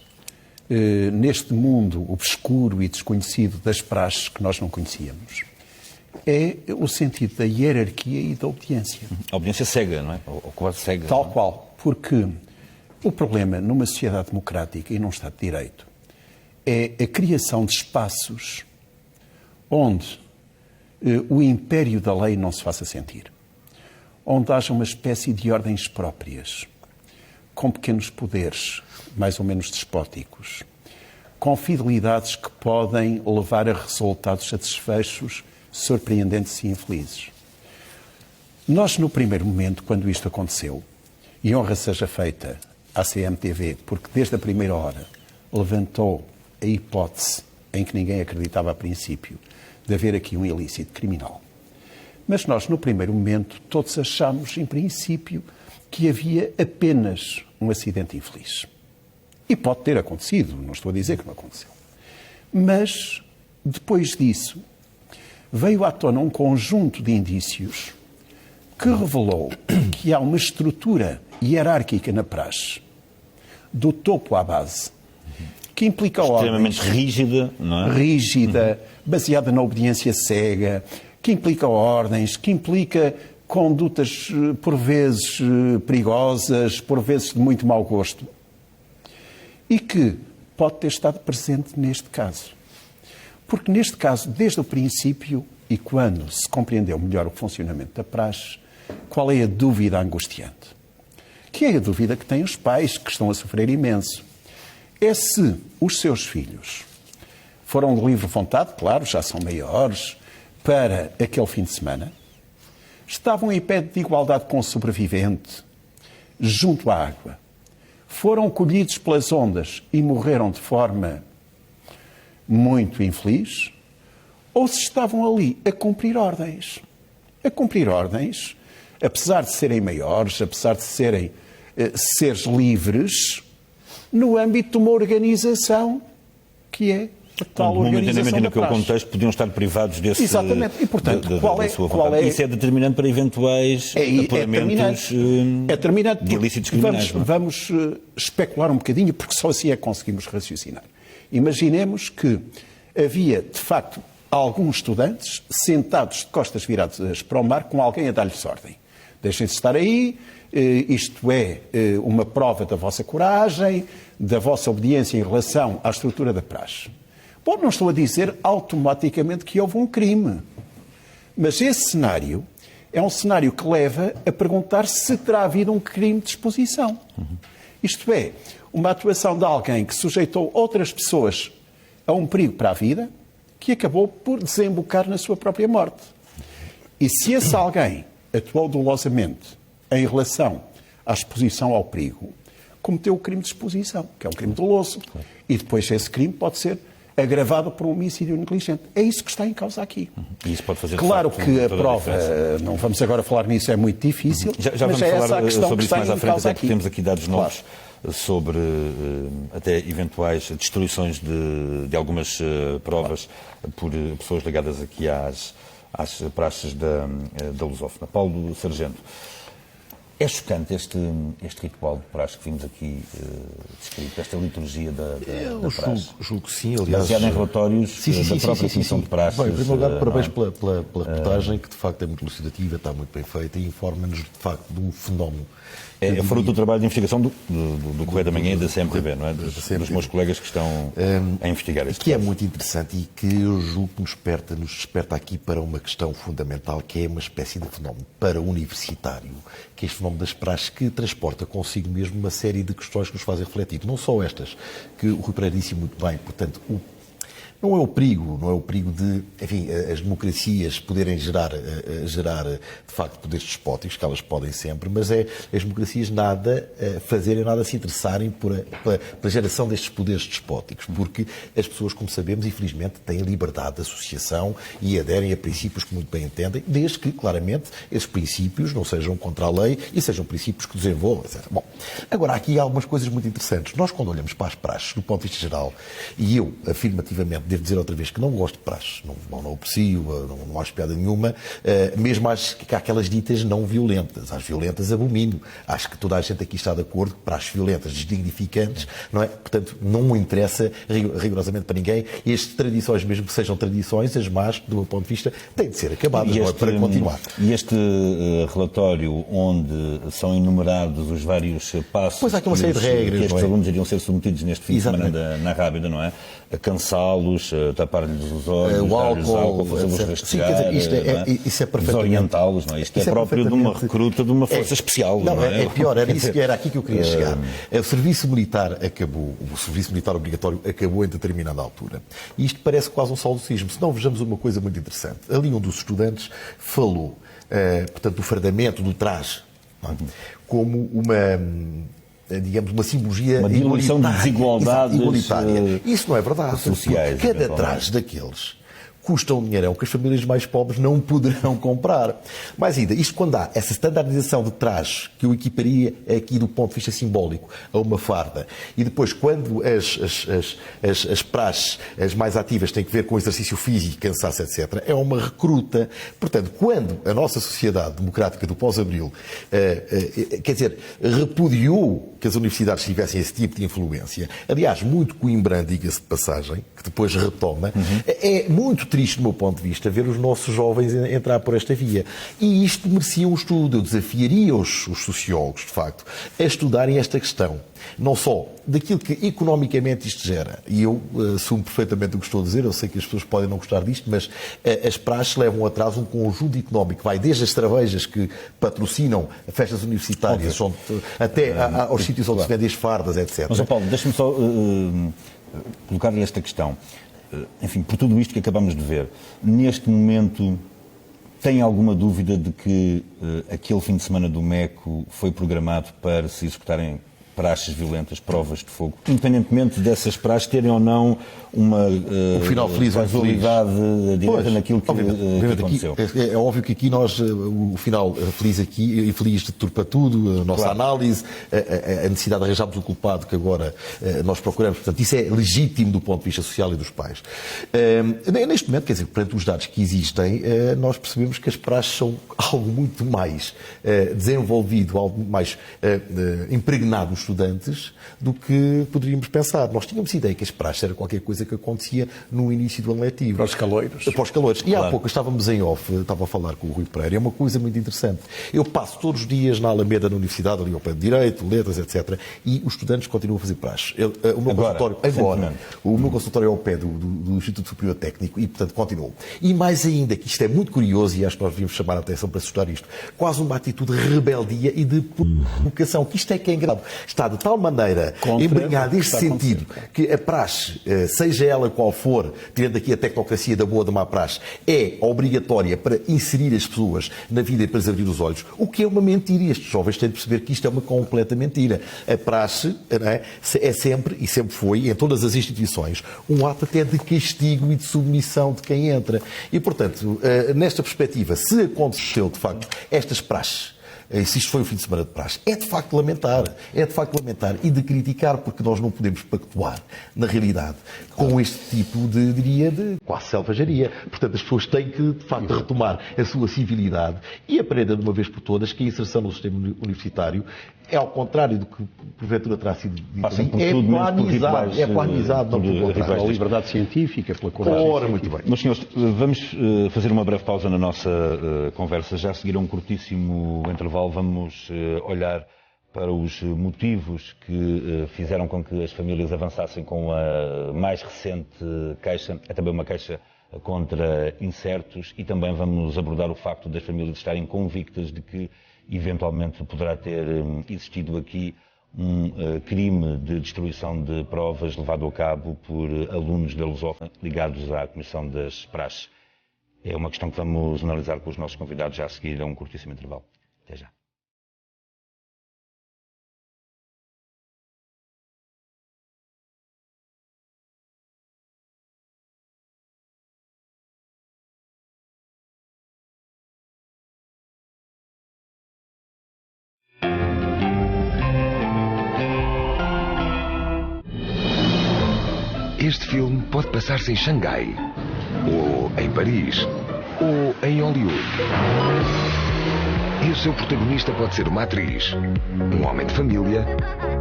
neste mundo obscuro e desconhecido das praxes que nós não conhecíamos é o sentido da hierarquia e da obediência. A obediência cega, não é? Ou quase cega. Tal qual, porque o problema numa sociedade democrática e num Estado de Direito é a criação de espaços onde o império da lei não se faça sentir. Onde haja uma espécie de ordens próprias, com pequenos poderes, mais ou menos despóticos, com fidelidades que podem levar a resultados, a desfechos surpreendentes e infelizes. Nós, no primeiro momento, quando isto aconteceu, e honra seja feita à CMTV, porque desde a primeira hora levantou a hipótese em que ninguém acreditava a princípio, de haver aqui um ilícito criminal. Mas nós, no primeiro momento, todos achámos, em princípio, que havia apenas um acidente infeliz. E pode ter acontecido, não estou a dizer que não aconteceu. Mas, depois disso, veio à tona um conjunto de indícios que revelou que há uma estrutura hierárquica na praxe, do topo à base, que implica extremamente ordens, rígida, não é? Rígida, baseada na obediência cega, que implica ordens, que implica condutas, por vezes, perigosas, por vezes de muito mau gosto, e que pode ter estado presente neste caso. Porque neste caso, desde o princípio, e quando se compreendeu melhor o funcionamento da praxe, qual é a dúvida angustiante? Que é a dúvida que têm os pais, que estão a sofrer imenso. É se os seus filhos foram de livre vontade, claro, já são maiores, para aquele fim de semana, estavam em pé de igualdade com o sobrevivente, junto à água, foram colhidos pelas ondas e morreram de forma muito infeliz, ou se estavam ali a cumprir ordens. A cumprir ordens, apesar de serem maiores, apesar de serem seres livres, no âmbito de uma organização que é a tal organização da praxe. Naquele contexto podiam estar privados desse... Exatamente. E, portanto, qual é... Isso é determinante para eventuais apuramentos de ilícitos criminais. Vamos especular um bocadinho, porque só assim é que conseguimos raciocinar. Imaginemos que havia, de facto, alguns estudantes sentados de costas viradas para o mar com alguém a dar-lhes ordem. Deixem-se estar aí, isto é uma prova da vossa coragem, da vossa obediência em relação à estrutura da praxe. Bom, não estou a dizer automaticamente que houve um crime, mas esse cenário é um cenário que leva a perguntar se terá havido um crime de exposição. Isto é, uma atuação de alguém que sujeitou outras pessoas a um perigo para a vida, que acabou por desembocar na sua própria morte. E se esse alguém atuou dolosamente em relação à exposição ao perigo, cometeu o crime de exposição, que é um crime doloso. E depois esse crime pode ser agravado por um homicídio negligente. É isso que está em causa aqui. E isso pode fazer claro que a prova, não vamos agora falar nisso, é muito difícil, já mas é essa a questão sobre que isso está mais à em frente, causa até aqui. Temos aqui dados novos sobre até eventuais destruições de algumas provas por pessoas ligadas aqui às praxes da lusófona. Paulo Sargento, é chocante este ritual de praxe que vimos aqui descrito, esta liturgia da praxe? Julgo que sim, aliás. Baseado em relatórios da própria Comissão de Praxes. Bem, em primeiro lugar, parabéns pela reportagem, que de facto é muito elucidativa, está muito bem feita e informa-nos de facto de um fenómeno. É fruto do trabalho de investigação do Correio da Manhã e da CMTV, não é? Dos meus colegas que estão a investigar este que caso. É muito interessante e que eu julgo que nos desperta aqui para uma questão fundamental, que é uma espécie de fenómeno para-universitário, que é este fenómeno das praxes, que transporta consigo mesmo uma série de questões que nos fazem refletir. Não só estas, que o Rui Pereira disse muito bem, portanto, Não é o perigo de, enfim, as democracias poderem gerar de facto poderes despóticos, que elas podem sempre, mas é as democracias nada fazerem, nada se interessarem pela geração destes poderes despóticos, porque as pessoas, como sabemos, infelizmente, têm liberdade de associação e aderem a princípios que muito bem entendem, desde que, claramente, esses princípios não sejam contra a lei e sejam princípios que desenvolvam, etc. Bom, agora, aqui há algumas coisas muito interessantes. Nós, quando olhamos para as praxes, do ponto de vista geral, e eu, afirmativamente, devo dizer outra vez que não gosto de praxes, não aprecio, não acho piada nenhuma, mesmo acho que há aquelas ditas não violentas. As violentas abomino. Acho que toda a gente aqui está de acordo que praxes violentas, desdignificantes, não é? Portanto, não me interessa rigorosamente para ninguém. E as tradições, mesmo que sejam tradições, as más, do meu ponto de vista, têm de ser acabadas, não é? Para continuar. E este relatório, onde são enumerados os vários passos pois há aqui uma série de regras, que estes alunos iriam ser submetidos neste fim de semana na Rábida, não é? A cansá-los, tapar-lhes os olhos, o álcool, fazê-los rastejar, isso é perfeitamente... desorientá-los, não é? Isto é próprio de uma recruta de uma força especial, não é? É pior, era aqui que eu queria chegar. O serviço militar acabou, o serviço militar obrigatório acabou em determinada altura. E isto parece quase um saudosismo. Se não, vejamos uma coisa muito interessante. Ali um dos estudantes falou, portanto, do fardamento, do traje, não é? Como uma simbologia uma diminuição de desigualdades igualitária. Isso não é verdade. Sociais, cada traje daqueles custa um dinheirão que as famílias mais pobres não poderão comprar. Mais ainda, isto quando há essa standardização de trajes que eu equiparia aqui do ponto de vista simbólico a uma farda, e depois quando as praxes as mais ativas têm que ver com exercício físico, cansaço, etc., é uma recruta. Portanto, quando a nossa sociedade democrática do pós-abril, quer dizer, repudiou que as universidades tivessem esse tipo de influência, aliás, muito coimbrando, diga-se de passagem, que depois retoma, é muito triste, do meu ponto de vista, ver os nossos jovens entrar por esta via. E isto merecia um estudo. Eu desafiaria os sociólogos, de facto, a estudarem esta questão. Não só daquilo que economicamente isto gera. E eu assumo perfeitamente o que estou a dizer, eu sei que as pessoas podem não gostar disto, mas as praxes levam atrás um conjunto económico. Vai desde as cervejas que patrocinam festas universitárias, até aos sítios onde se vendem as fardas, etc. Mas, Paulo, deixa-me só colocar-lhe esta questão. Enfim, por tudo isto que acabamos de ver, neste momento tem alguma dúvida de que aquele fim de semana do MECO foi programado para se executarem praxes violentas, provas de fogo, independentemente dessas praxes terem ou não uma final feliz, casualidade direta naquilo que aconteceu? É óbvio que aqui nós, o final feliz aqui, e feliz de tudo para tudo, a nossa análise, a necessidade de arranjarmos o culpado que agora nós procuramos. Portanto, isso é legítimo do ponto de vista social e dos pais. Neste momento, quer dizer, perante os dados que existem, nós percebemos que as praxes são algo muito mais desenvolvido, algo mais impregnado nos estudantes do que poderíamos pensar. Nós tínhamos ideia que as praxes era qualquer coisa que acontecia no início do ano letivo. Para os caloiros. Para os caloiros. E há pouco estávamos em off, estava a falar com o Rui Pereira, é uma coisa muito interessante. Eu passo todos os dias na Alameda, na Universidade, ali ao pé de Direito, Letras, etc. E os estudantes continuam a fazer praxes. O meu consultório é ao pé do Instituto Superior Técnico e, portanto, continuou. E mais ainda, que isto é muito curioso e acho que nós devíamos chamar a atenção para estudar isto, quase uma atitude de rebeldia e de provocação, que isto é que é engraçado. Está de tal maneira embrenhado este sentido que a praxe, seja ela qual for, tirando aqui a tecnocracia da boa da má praxe, é obrigatória para inserir as pessoas na vida e para lhes abrir os olhos, o que é uma mentira. E estes jovens têm de perceber que isto é uma completa mentira. A praxe é sempre, e sempre foi, em todas as instituições, um ato até de castigo e de submissão de quem entra. E, portanto, nesta perspectiva, se aconteceu, de facto, estas praxes, se isto foi o fim de semana de praxe, é de facto lamentar e de criticar, porque nós não podemos pactuar, na realidade, com este tipo de quase selvageria. Portanto, as pessoas têm que, de facto, retomar a sua civilidade e aprender de uma vez por todas que a inserção no sistema universitário é ao contrário do que porventura terá sido dito ali, é planizado, não pelo contrário. Pela liberdade científica, pela coragem. Muito bem. Meus senhores, vamos fazer uma breve pausa na nossa conversa. Já a seguir a um curtíssimo intervalo, vamos olhar para os motivos que fizeram com que as famílias avançassem com a mais recente queixa, é também uma queixa contra incertos, e também vamos abordar o facto das famílias estarem convictas de que eventualmente poderá ter existido aqui um crime de destruição de provas levado a cabo por alunos da Lusófona ligados à Comissão das Praxes. É uma questão que vamos analisar com os nossos convidados já a seguir a um curtíssimo intervalo. Até já. Este filme pode passar-se em Xangai, ou em Paris, ou em Hollywood. E o seu protagonista pode ser uma atriz, um homem de família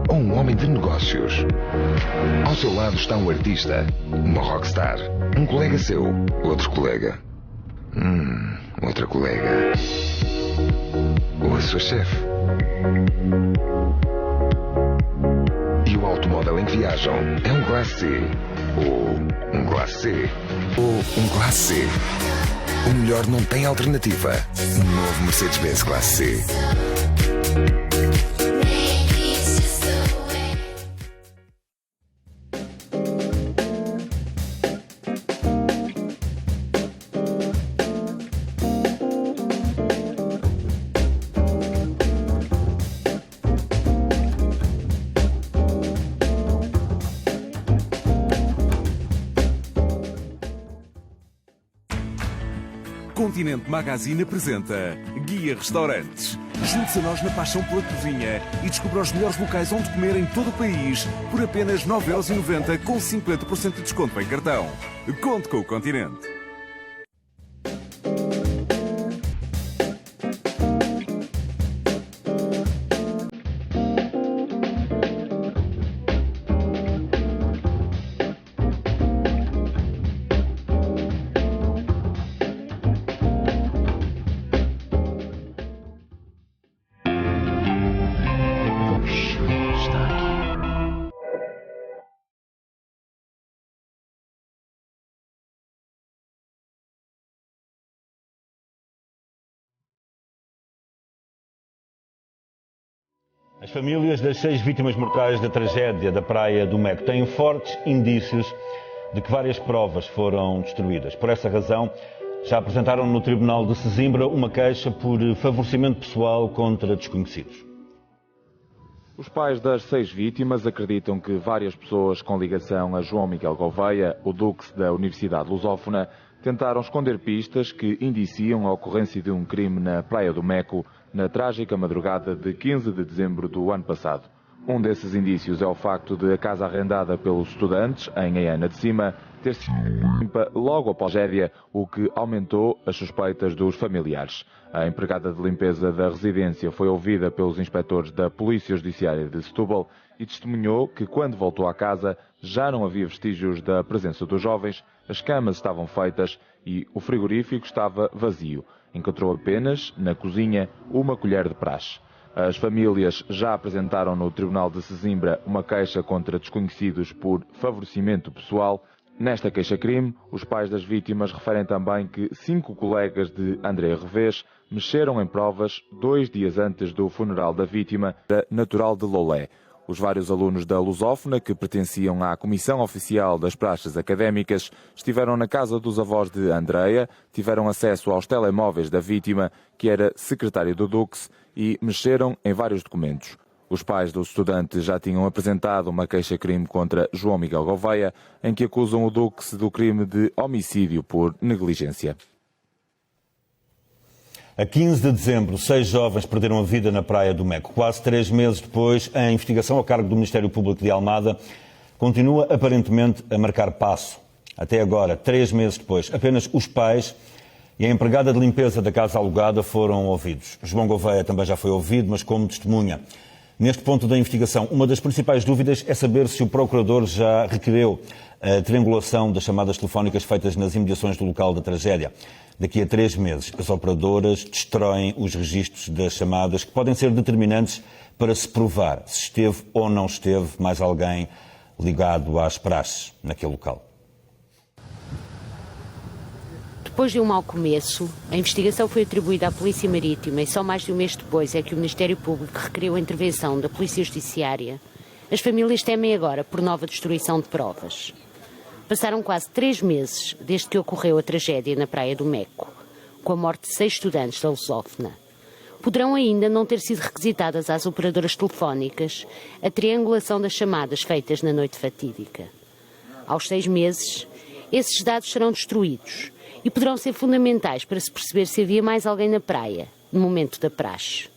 ou um homem de negócios. Ao seu lado está um artista, uma rockstar, um colega seu, outro colega. Outra colega. Ou a sua chefe. E o automóvel em que viajam é um Classe C, ou um Classe C, ou um Classe C. O melhor não tem alternativa. Um novo Mercedes-Benz Classe C. Continente Magazine apresenta Guia Restaurantes. Junte-se a nós na paixão pela cozinha e descubra os melhores locais onde comer em todo o país por apenas 9,90€ com 50% de desconto em cartão. Conte com o Continente. As famílias das 6 vítimas mortais da tragédia da Praia do Meco têm fortes indícios de que várias provas foram destruídas. Por essa razão, já apresentaram no Tribunal de Sesimbra uma queixa por favorecimento pessoal contra desconhecidos. Os pais das 6 vítimas acreditam que várias pessoas com ligação a João Miguel Gouveia, o Dux da Universidade Lusófona, tentaram esconder pistas que indiciam a ocorrência de um crime na Praia do Meco, na trágica madrugada de 15 de dezembro do ano passado. Um desses indícios é o facto de a casa arrendada pelos estudantes, em Aiana de Cima, ter sido limpa logo após a tragédia, o que aumentou as suspeitas dos familiares. A empregada de limpeza da residência foi ouvida pelos inspectores da Polícia Judiciária de Setúbal e testemunhou que, quando voltou à casa, já não havia vestígios da presença dos jovens, as camas estavam feitas e o frigorífico estava vazio. Encontrou apenas, na cozinha, uma colher de praxe. As famílias já apresentaram no Tribunal de Sesimbra uma queixa contra desconhecidos por favorecimento pessoal. Nesta queixa-crime, os pais das vítimas referem também que 5 colegas de André Revés mexeram em provas 2 dias antes do funeral da vítima, natural de Lolé. Os vários alunos da Lusófona, que pertenciam à Comissão Oficial das Praxes Académicas, estiveram na casa dos avós de Andreia, tiveram acesso aos telemóveis da vítima, que era secretária do Dux, e mexeram em vários documentos. Os pais dos estudantes já tinham apresentado uma queixa-crime contra João Miguel Gouveia, em que acusam o Dux do crime de homicídio por negligência. A 15 de dezembro, 6 jovens perderam a vida na Praia do Meco. Quase 3 meses depois, a investigação a cargo do Ministério Público de Almada continua aparentemente a marcar passo. Até agora, 3 meses depois, apenas os pais e a empregada de limpeza da casa alugada foram ouvidos. João Gouveia também já foi ouvido, mas como testemunha. Neste ponto da investigação, uma das principais dúvidas é saber se o procurador já requereu a triangulação das chamadas telefónicas feitas nas imediações do local da tragédia. Daqui a 3 meses, as operadoras destroem os registros das chamadas que podem ser determinantes para se provar se esteve ou não esteve mais alguém ligado às praxes naquele local. Depois de um mau começo, a investigação foi atribuída à Polícia Marítima e só mais de um mês depois é que o Ministério Público requeriu a intervenção da Polícia Judiciária. As famílias temem agora por nova destruição de provas. Passaram quase 3 meses desde que ocorreu a tragédia na Praia do Meco, com a morte de 6 estudantes da Lusófona. Poderão ainda não ter sido requisitadas às operadoras telefónicas a triangulação das chamadas feitas na noite fatídica. Aos 6 meses, esses dados serão destruídos e poderão ser fundamentais para se perceber se havia mais alguém na praia, no momento da praxe.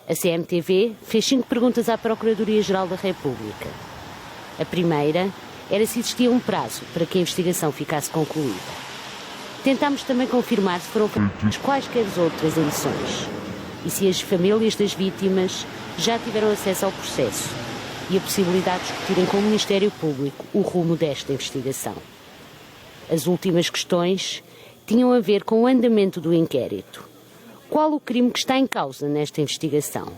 A CMTV fez 5 perguntas à Procuradoria-Geral da República. A primeira era se existia um prazo para que a investigação ficasse concluída. Tentámos também confirmar se foram feitas quaisquer outras edições e se as famílias das vítimas já tiveram acesso ao processo e a possibilidade de discutirem com o Ministério Público o rumo desta investigação. As últimas questões tinham a ver com o andamento do inquérito. Qual o crime que está em causa nesta investigação?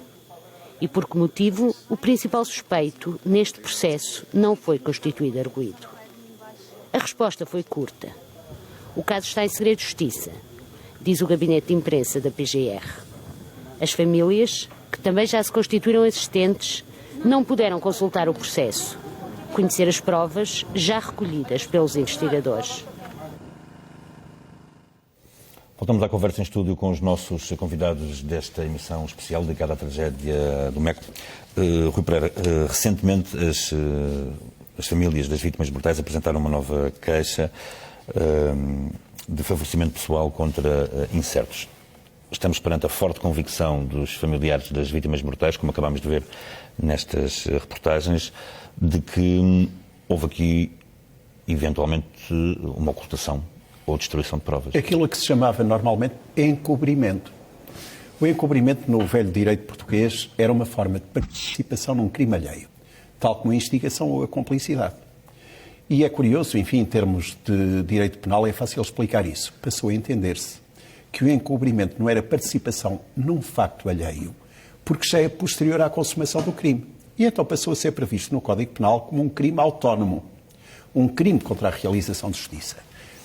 E por que motivo o principal suspeito neste processo não foi constituído arguido? A resposta foi curta. O caso está em segredo de justiça, diz o gabinete de imprensa da PGR. As famílias, que também já se constituíram assistentes, não puderam consultar o processo, conhecer as provas já recolhidas pelos investigadores. Voltamos à conversa em estúdio com os nossos convidados desta emissão especial dedicada à tragédia do Meco. Rui Pereira, recentemente as famílias das vítimas mortais apresentaram uma nova queixa de favorecimento pessoal contra incertos. Estamos perante a forte convicção dos familiares das vítimas mortais, como acabámos de ver nestas reportagens, de que houve aqui, eventualmente, uma ocultação ou destruição de provas. Aquilo que se chamava normalmente encobrimento. O encobrimento no velho direito português era uma forma de participação num crime alheio, tal como a instigação ou a cumplicidade. E é curioso, enfim, em termos de direito penal, é fácil explicar isso. Passou a entender-se que o encobrimento não era participação num facto alheio, porque já é posterior à consumação do crime. E então passou a ser previsto no Código Penal como um crime autónomo, um crime contra a realização de justiça.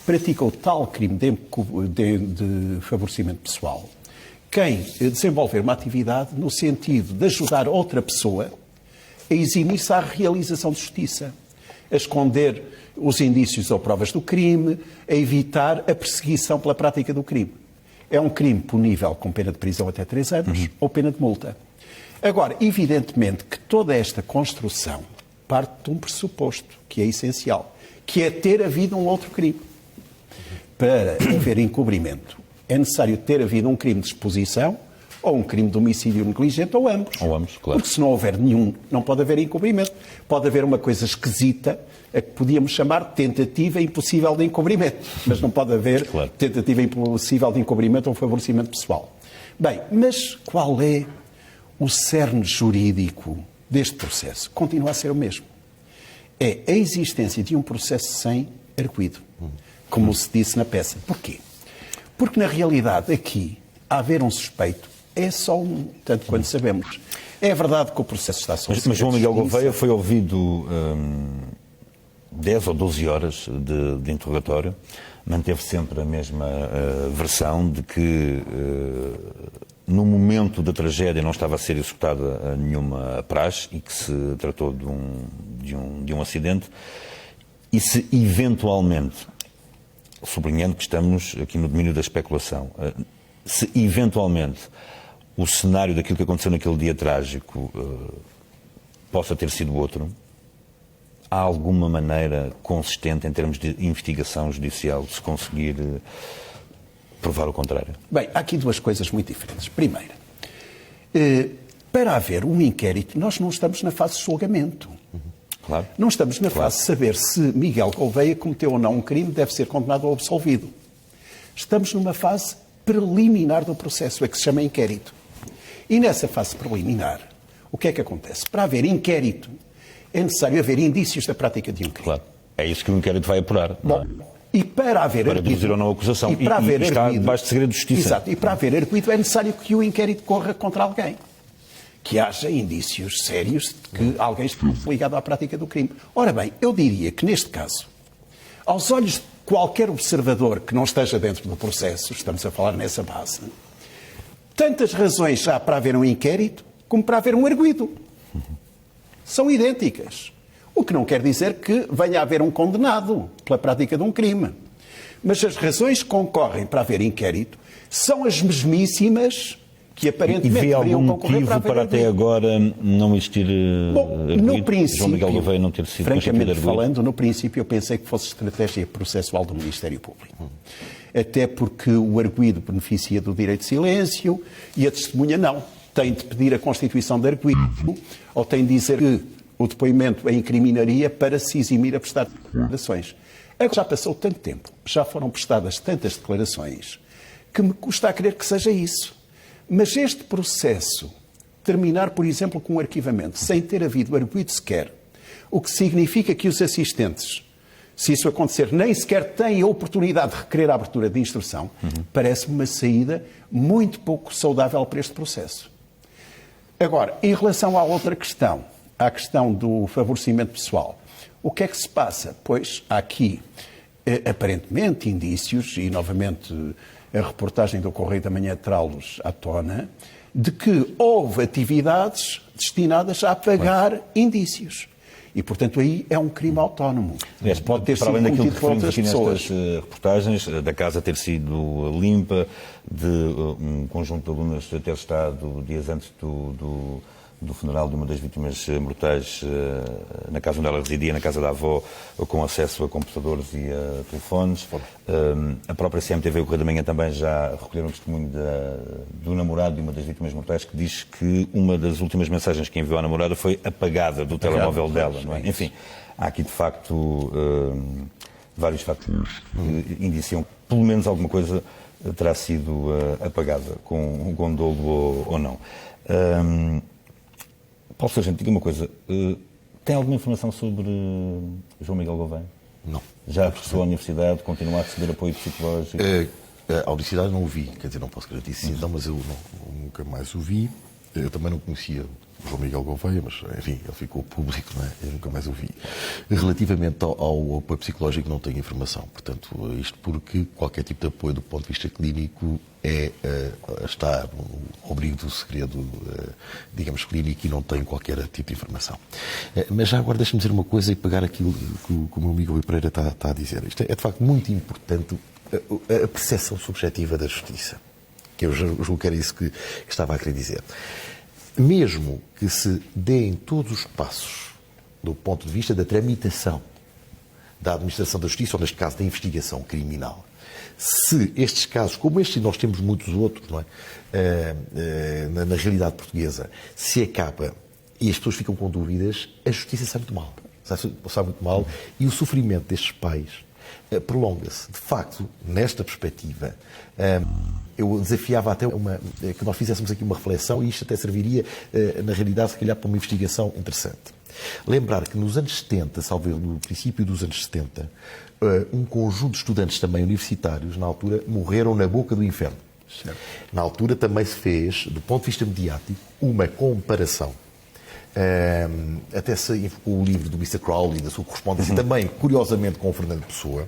Pratica o tal crime de favorecimento pessoal quem desenvolver uma atividade no sentido de ajudar outra pessoa a eximir-se à realização de justiça, a esconder os indícios ou provas do crime, a evitar a perseguição pela prática do crime. É um crime punível com pena de prisão até 3 anos ou pena de multa. Agora, evidentemente que toda esta construção parte de um pressuposto que é essencial, que é ter havido um outro crime. Para haver encobrimento, é necessário ter havido um crime de exposição ou um crime de homicídio negligente ou ambos. Ou ambos, claro. Porque se não houver nenhum, não pode haver encobrimento. Pode haver uma coisa esquisita, a que podíamos chamar de tentativa impossível de encobrimento. Mas não pode haver tentativa impossível de encobrimento ou favorecimento pessoal. Bem, mas qual é o cerne jurídico deste processo? Continua a ser o mesmo. É a existência de um processo sem arguido, como se disse na peça. Porquê? Porque, na realidade, aqui, a haver um suspeito, é só um, tanto quanto sabemos. É verdade que o processo está sob Mas João Miguel Gouveia foi ouvido 10 ou 12 horas de interrogatório, manteve sempre a mesma versão de que no momento da tragédia não estava a ser executada nenhuma praxe e que se tratou de um acidente. E se eventualmente, sublinhando que estamos aqui no domínio da especulação, se eventualmente o cenário daquilo que aconteceu naquele dia trágico possa ter sido outro, há alguma maneira consistente em termos de investigação judicial de se conseguir provar o contrário? Bem, há aqui 2 coisas muito diferentes. Primeiro, para haver um inquérito, nós não estamos na fase de julgamento. Claro. Não estamos na fase de saber se Miguel Gouveia cometeu ou não um crime, deve ser condenado ou absolvido. Estamos numa fase preliminar do processo, é que se chama inquérito. E nessa fase preliminar, o que é que acontece? Para haver inquérito, é necessário haver indícios da prática de um crime. Claro. É isso que o inquérito vai apurar. Bom, e para haver para deduzir ou não a acusação. E para haver está arguido, debaixo de segredo de justiça. Exato. E para haver arguido é necessário que o inquérito corra contra alguém. Que haja indícios sérios de que alguém esteja ligado à prática do crime. Ora bem, eu diria que neste caso, aos olhos de qualquer observador que não esteja dentro do processo, estamos a falar nessa base, tantas razões há para haver um inquérito como para haver um arguido. São idênticas. O que não quer dizer que venha a haver um condenado pela prática de um crime. Mas as razões que concorrem para haver inquérito são as mesmíssimas que aparentemente deveriam concorrer para haver para até agora não existir no princípio, João Miguel Gouveia não ter sido francamente falando, no princípio eu pensei que fosse estratégia processual do Ministério Público. Até porque o arguido beneficia do direito de silêncio e a testemunha não. Tem de pedir a constituição de arguido ou tem de dizer que o depoimento a incriminaria para se eximir a prestar declarações. Agora já passou tanto tempo, já foram prestadas tantas declarações que me custa a crer que seja isso. Mas este processo terminar, por exemplo, com um arquivamento, sem ter havido arguido sequer, o que significa que os assistentes, se isso acontecer, nem sequer têm a oportunidade de requerer a abertura de instrução, parece-me uma saída muito pouco saudável para este processo. Agora, em relação à outra questão, à questão do favorecimento pessoal, o que é que se passa? Pois há aqui, aparentemente, indícios, e novamente a reportagem do Correio da Manhã traz-los à tona, de que houve atividades destinadas a apagar indícios. E, portanto, aí é um crime autónomo. Aliás, pode ter sido cometido por outras pessoas. Aqui nestas reportagens, da casa ter sido limpa, de um conjunto de alunas ter estado dias antes do funeral de uma das vítimas mortais na casa onde ela residia, na casa da avó, com acesso a computadores e a telefones. A própria CMTV e o Correio da Manhã também já recolheram o testemunho do namorado de uma das vítimas mortais, que diz que uma das últimas mensagens que enviou à namorada foi apagada do telemóvel dela. Não é? Enfim, há aqui de facto vários fatores que indiciam que pelo menos alguma coisa terá sido apagada, com dolo ou não. Paulo Sargento, diga uma coisa. Tem alguma informação sobre João Miguel Gouveia? Não. Já regressou à universidade, continua a receber apoio psicológico? A universidade não o vi, quer dizer, não posso garantir sim, não, mas eu nunca mais o vi. Eu também não conhecia o João Miguel Gouveia, mas, enfim, ele ficou público, não é? Eu nunca mais o vi. Relativamente ao apoio psicológico, não tenho informação. Portanto, isto porque qualquer tipo de apoio do ponto de vista clínico está no abrigo do segredo, digamos, clínico, e não tenho qualquer tipo de informação. Mas já agora deixe-me dizer uma coisa e pegar aquilo que o meu amigo Rui Pereira está a dizer. Isto é, de facto, muito importante, a percepção subjetiva da justiça. Que eu julgo que era isso que estava a querer dizer. Mesmo que se deem todos os passos do ponto de vista da tramitação da administração da justiça, ou neste caso da investigação criminal, se estes casos, como este, e nós temos muitos outros, não é? Na realidade portuguesa, se acaba e as pessoas ficam com dúvidas, a justiça sai muito mal. Sai muito mal, e o sofrimento destes pais prolonga-se. De facto, nesta perspectiva, eu desafiava até que nós fizéssemos aqui uma reflexão, e isto até serviria, na realidade, se calhar, para uma investigação interessante. Lembrar que nos anos 70, salvo no princípio dos anos 70, um conjunto de estudantes também universitários, na altura, morreram na boca do inferno. Certo. Na altura também se fez, do ponto de vista mediático, uma comparação. Até se invocou o livro do Mr. Crowley, da sua correspondência, também, curiosamente, com o Fernando Pessoa.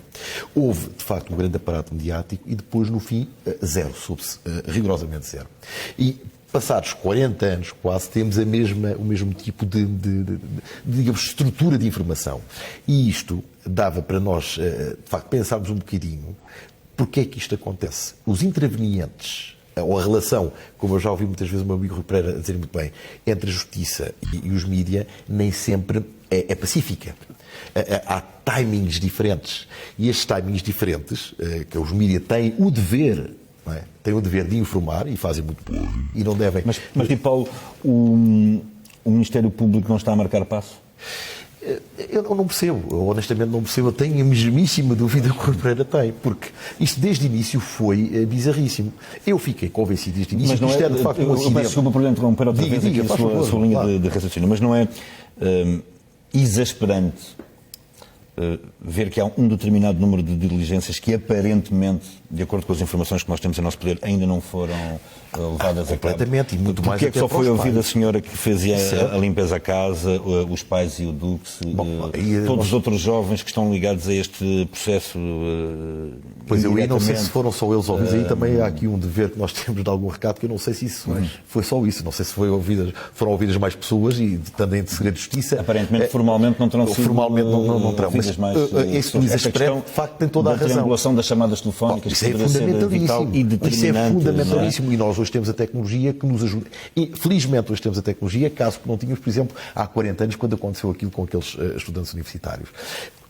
Houve, de facto, um grande aparato mediático e depois, no fim, zero, rigorosamente zero. E, passados 40 anos, quase, temos o mesmo tipo de digamos, estrutura de informação. E isto dava para nós, de facto, pensarmos um bocadinho porque é que isto acontece. Os intervenientes, ou a relação, como eu já ouvi muitas vezes o meu amigo Rui Pereira dizer muito bem, entre a justiça e os mídia, nem sempre é pacífica. Há timings diferentes. E estes timings diferentes, que os mídia têm o dever, não é? Têm o dever de informar, e fazem muito pouco, e não devem... Mas Paulo, o Ministério Público não está a marcar passo? Eu não percebo, eu honestamente não percebo, eu tenho a mesmíssima dúvida que o Rui Pereira tem, porque isto desde o início foi bizarríssimo. Eu fiquei convencido desde o início que isto é de facto um acidente. Peço desculpa por lhe interromper outra vez aqui a sua linha de raciocínio, mas não é exasperante ver que há um determinado número de diligências que aparentemente de acordo com as informações que nós temos em nosso poder, ainda não foram levadas a cabo. Completamente, e muito mais. Porquê é que só foi ouvida a senhora que fazia Certo. a limpeza à casa, os pais e o Dux, todos os outros jovens que estão ligados a este processo? Pois eu aí não sei se foram só eles ouvidos, aí também há aqui um dever que nós temos de algum recado, que eu não sei se isso foi só isso, não sei se foram ouvidas mais pessoas e também de segredo de justiça. Aparentemente, formalmente não terão sido formalmente não terão, ouvidas mais. Esse Luís Espreito, de facto, tem toda a razão. A triangulação das chamadas telefónicas Isso é poderá ser vital e determinante. Isso é fundamentalíssimo. E nós hoje temos a tecnologia que nos ajuda. E, felizmente, hoje temos a tecnologia, caso que não tínhamos, por exemplo, há 40 anos, quando aconteceu aquilo com aqueles estudantes universitários.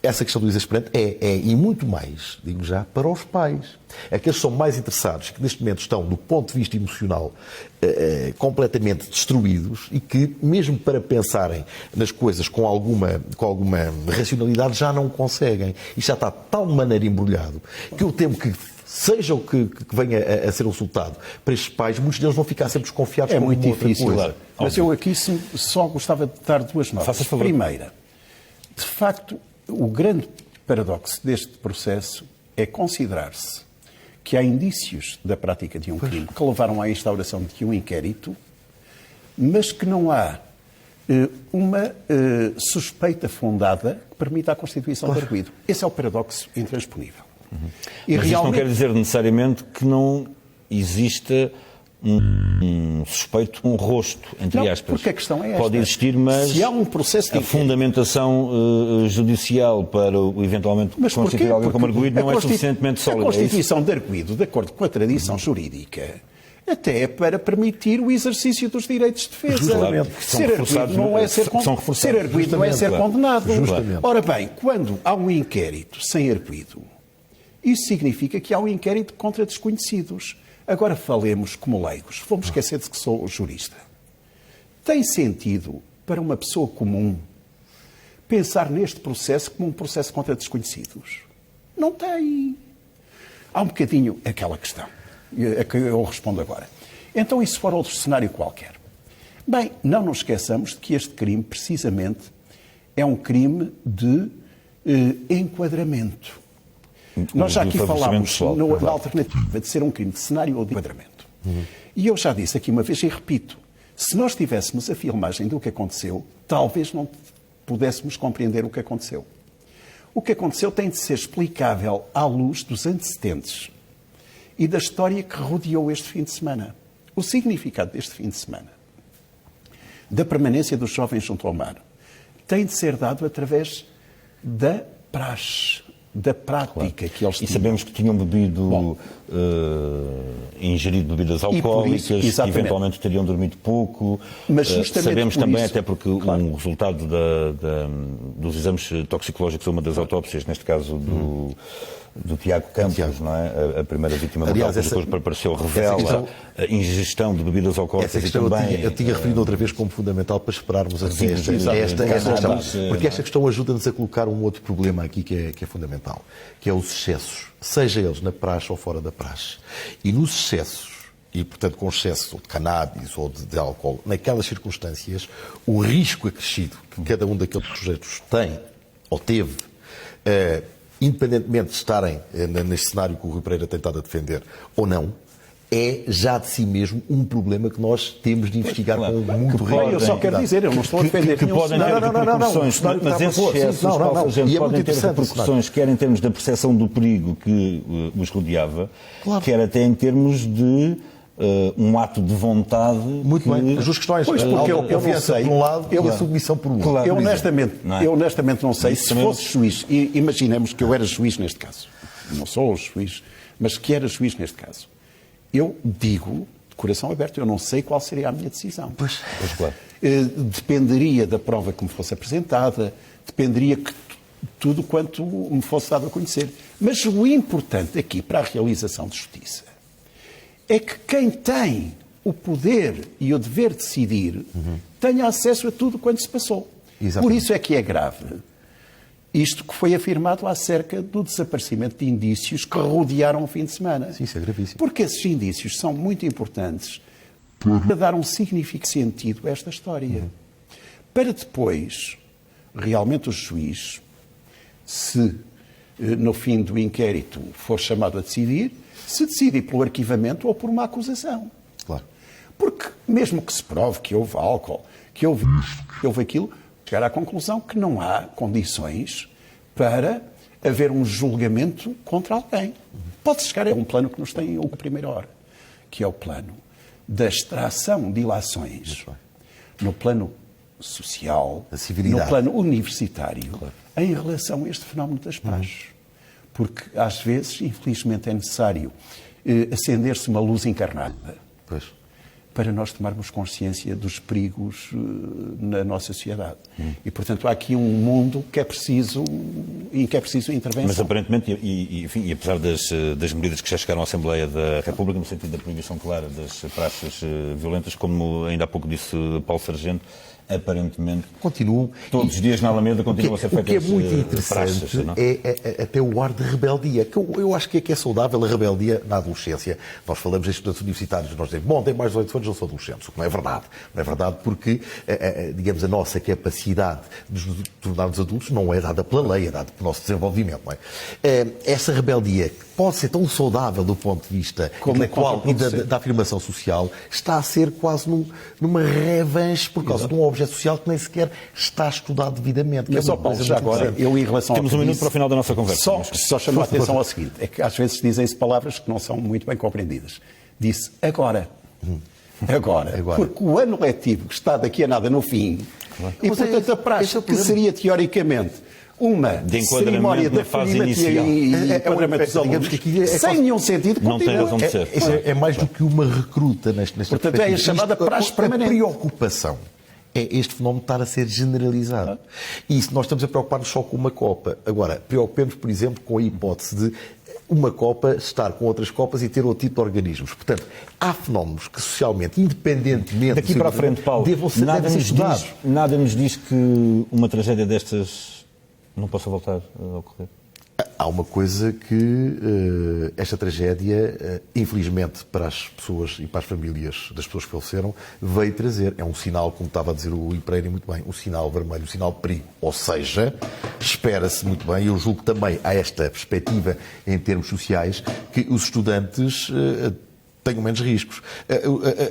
Essa questão do Luís Espreito e muito mais, digo já, para os pais. Aqueles que são mais interessados, que neste momento estão, do ponto de vista emocional, completamente destruídos e que, mesmo para pensarem nas coisas com alguma racionalidade, já não conseguem. E já está de tal maneira embrulhado que eu temo que, seja o que venha a ser o resultado para estes pais, muitos deles vão ficar sempre desconfiados. É muito difícil, claro. Mas eu aqui só gostava de dar duas notas. Primeira, de facto, o grande paradoxo deste processo é considerar-se que há indícios da prática de um crime que levaram à instauração de um inquérito, mas que não há uma suspeita fundada que permita a constituição de arguido. Esse é o paradoxo intransponível. E mas realmente... isso não quer dizer necessariamente que não exista um suspeito, um rosto, entre aspas. Porque a questão é esta. Pode existir, mas se há um processo de a fundamentação judicial para eventualmente constituir alguém como arguido não é suficientemente sólida. A constituição de arguido, de acordo com a tradição jurídica, até é para permitir o exercício dos direitos de defesa. Claro, ser arguido não é ser condenado. Justamente. Ora bem, quando há um inquérito sem arguido, isso significa que há um inquérito contra desconhecidos. Agora falemos como leigos. Vamos esquecer de que sou jurista. Tem sentido para uma pessoa comum pensar neste processo como um processo contra desconhecidos? Não tem. Há um bocadinho aquela questão, a que eu respondo agora. Então, e se for outro cenário qualquer? Bem, não nos esqueçamos de que este crime, precisamente, é um crime de enquadramento. Nós já aqui falámos na alternativa de ser um crime de cenário ou de enquadramento. E eu já disse aqui uma vez e repito, se nós tivéssemos a filmagem do que aconteceu, talvez não pudéssemos compreender o que aconteceu. O que aconteceu tem de ser explicável à luz dos antecedentes e da história que rodeou este fim de semana. O significado deste fim de semana, da permanência dos jovens junto ao mar, tem de ser dado através da praxe, da prática que eles tinham. E sabemos que tinham bebido, ingerido bebidas alcoólicas, que eventualmente teriam dormido pouco. Mas sabemos também, isso, até porque um resultado dos exames toxicológicos, uma das autópsias, neste caso do Tiago Campos, não é? A primeira vítima mortal que depois apareceu, revela a ingestão de bebidas alcoólicas. Essa questão eu tinha referido outra vez como fundamental para esperarmos esta questão. Porque esta questão ajuda-nos a colocar um outro problema aqui que é fundamental, que é os excessos, seja eles na praxe ou fora da praxe. E nos excessos, e portanto com excesso de cannabis ou de álcool, naquelas circunstâncias, o risco acrescido que cada um daqueles sujeitos tem ou teve, independentemente de estarem neste cenário que o Rui Pereira tem estado a defender ou não, é já de si mesmo um problema que nós temos de investigar com muito rigor. Eu só quero dizer, eu não estou a defender que podem ter repercussões, mas esses excessos podem ter repercussões, quer em termos da percepção do perigo que os rodeava, quer até em termos de um ato de vontade. Muito bem, as duas questões. Pois, porque eu não sei. Por um lado, e a submissão por um lado. Eu honestamente não sei. Se fosse juiz, e imaginemos que eu era juiz neste caso, não sou juiz, mas que era juiz neste caso, eu digo, de coração aberto, eu não sei qual seria a minha decisão. Pois claro. Dependeria da prova que me fosse apresentada, dependeria que tudo quanto me fosse dado a conhecer. Mas o importante aqui para a realização de justiça é que quem tem o poder e o dever de decidir tenha acesso a tudo quanto se passou. Exatamente. Por isso é que é grave isto que foi afirmado acerca do desaparecimento de indícios que rodearam o fim de semana. Sim, isso é gravíssimo. Porque esses indícios são muito importantes para dar um significado sentido a esta história. Para depois, realmente o juiz, se no fim do inquérito, for chamado a decidir, se decide pelo arquivamento ou por uma acusação. Claro. Porque mesmo que se prove que houve álcool, que houve aquilo, chegar à conclusão que não há condições para haver um julgamento contra alguém. Pode-se chegar a um plano que nos tem a primeira hora, que é o plano da extração de ilações no plano social, no plano universitário, em relação a este fenómeno das praxes. Porque, às vezes, infelizmente, é necessário acender-se uma luz encarnada para nós tomarmos consciência dos perigos na nossa sociedade. E, portanto, há aqui um mundo que é preciso, em que é preciso intervenção. Mas, aparentemente, enfim, e apesar das medidas que já chegaram à Assembleia da República, no sentido da proibição clara das praxes violentas, como ainda há pouco disse Paulo Sargento, aparentemente, todos os dias na Alameda continuam a ser feitas praxes. O que é muito interessante é até o ar de rebeldia, que eu acho que é saudável a rebeldia na adolescência. Nós falamos em estudantes universitários, nós dizemos, bom, tem mais de 18 anos, não são adolescentes, o que não é verdade. Não é verdade porque, digamos, a nossa capacidade de nos tornarmos adultos não é dada pela lei, é dada pelo nosso desenvolvimento. Não é? Essa rebeldia pode ser tão saudável do ponto de vista intelectual e da afirmação social, está a ser quase numa revanche por causa de um objeto social que nem sequer está estudado devidamente. Mas só, Paulo, já agora, eu em relação Temos um minuto para o final da nossa conversa. Só chamo a atenção ao seguinte, é que às vezes dizem-se palavras que não são muito bem compreendidas. Disse agora. Agora. Porque o ano letivo que está daqui a nada no fim, e portanto a praxe que seria teoricamente uma cerimónia de acolhimento e enquadramento dos alunos, sem nenhum sentido, não tem razão de ser. É mais do que uma recruta nesta portanto, é a chamada praxe permanente. A preocupação é este fenómeno estar a ser generalizado. E se nós estamos a preocupar-nos só com uma Copa. Agora, preocupemos, por exemplo, com a hipótese de uma Copa estar com outras Copas e ter outro tipo de organismos. Portanto, há fenómenos que socialmente, independentemente... Daqui para a frente, Paulo, nada nos diz que uma tragédia destas não possa voltar a ocorrer. Há uma coisa que esta tragédia, infelizmente para as pessoas e para as famílias das pessoas que faleceram, veio trazer. É um sinal, como estava a dizer o Rui Pereira muito bem, um sinal vermelho, um sinal de perigo. Ou seja, espera-se muito bem, eu julgo que também há esta perspectiva em termos sociais, que os estudantes tenham menos riscos.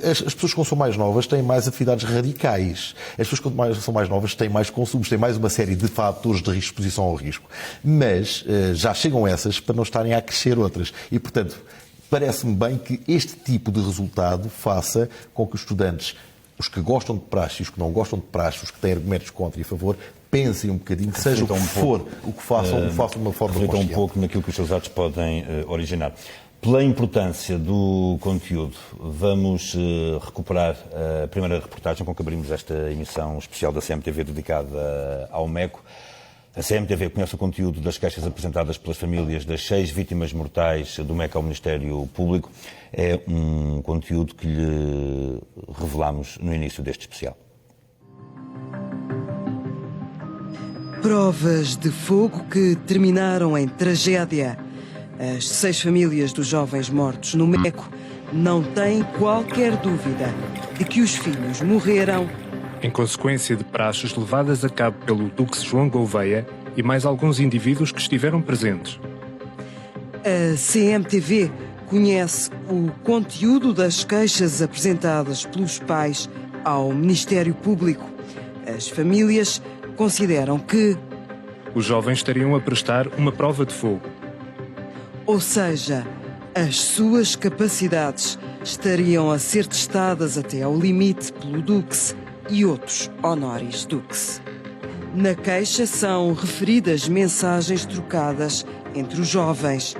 As pessoas que são mais novas têm mais atividades radicais. As pessoas que são mais novas têm mais consumos, têm mais uma série de fatores de exposição ao risco. Mas já chegam essas para não estarem a crescer outras. E, portanto, parece-me bem que este tipo de resultado faça com que os estudantes, os que gostam de praxe e os que não gostam de praxe, os que têm argumentos contra e a favor, pensem um bocadinho, seja o que for, o que façam de uma forma consciente. Um pouco naquilo que os seus atos podem originar. Pela importância do conteúdo, vamos recuperar a primeira reportagem com que abrimos esta emissão especial da CMTV dedicada ao MECO. A CMTV conhece o conteúdo das queixas apresentadas pelas famílias das 6 vítimas mortais do MECO ao Ministério Público. É um conteúdo que lhe revelamos no início deste especial. Provas de fogo que terminaram em tragédia. As 6 famílias dos jovens mortos no MECO não têm qualquer dúvida de que os filhos morreram em consequência de praxes levadas a cabo pelo Dux João Gouveia e mais alguns indivíduos que estiveram presentes. A CMTV conhece o conteúdo das queixas apresentadas pelos pais ao Ministério Público. As famílias consideram que os jovens estariam a prestar uma prova de fogo. Ou seja, as suas capacidades estariam a ser testadas até ao limite pelo Dux e outros honoris Dux. Na queixa são referidas mensagens trocadas entre os jovens.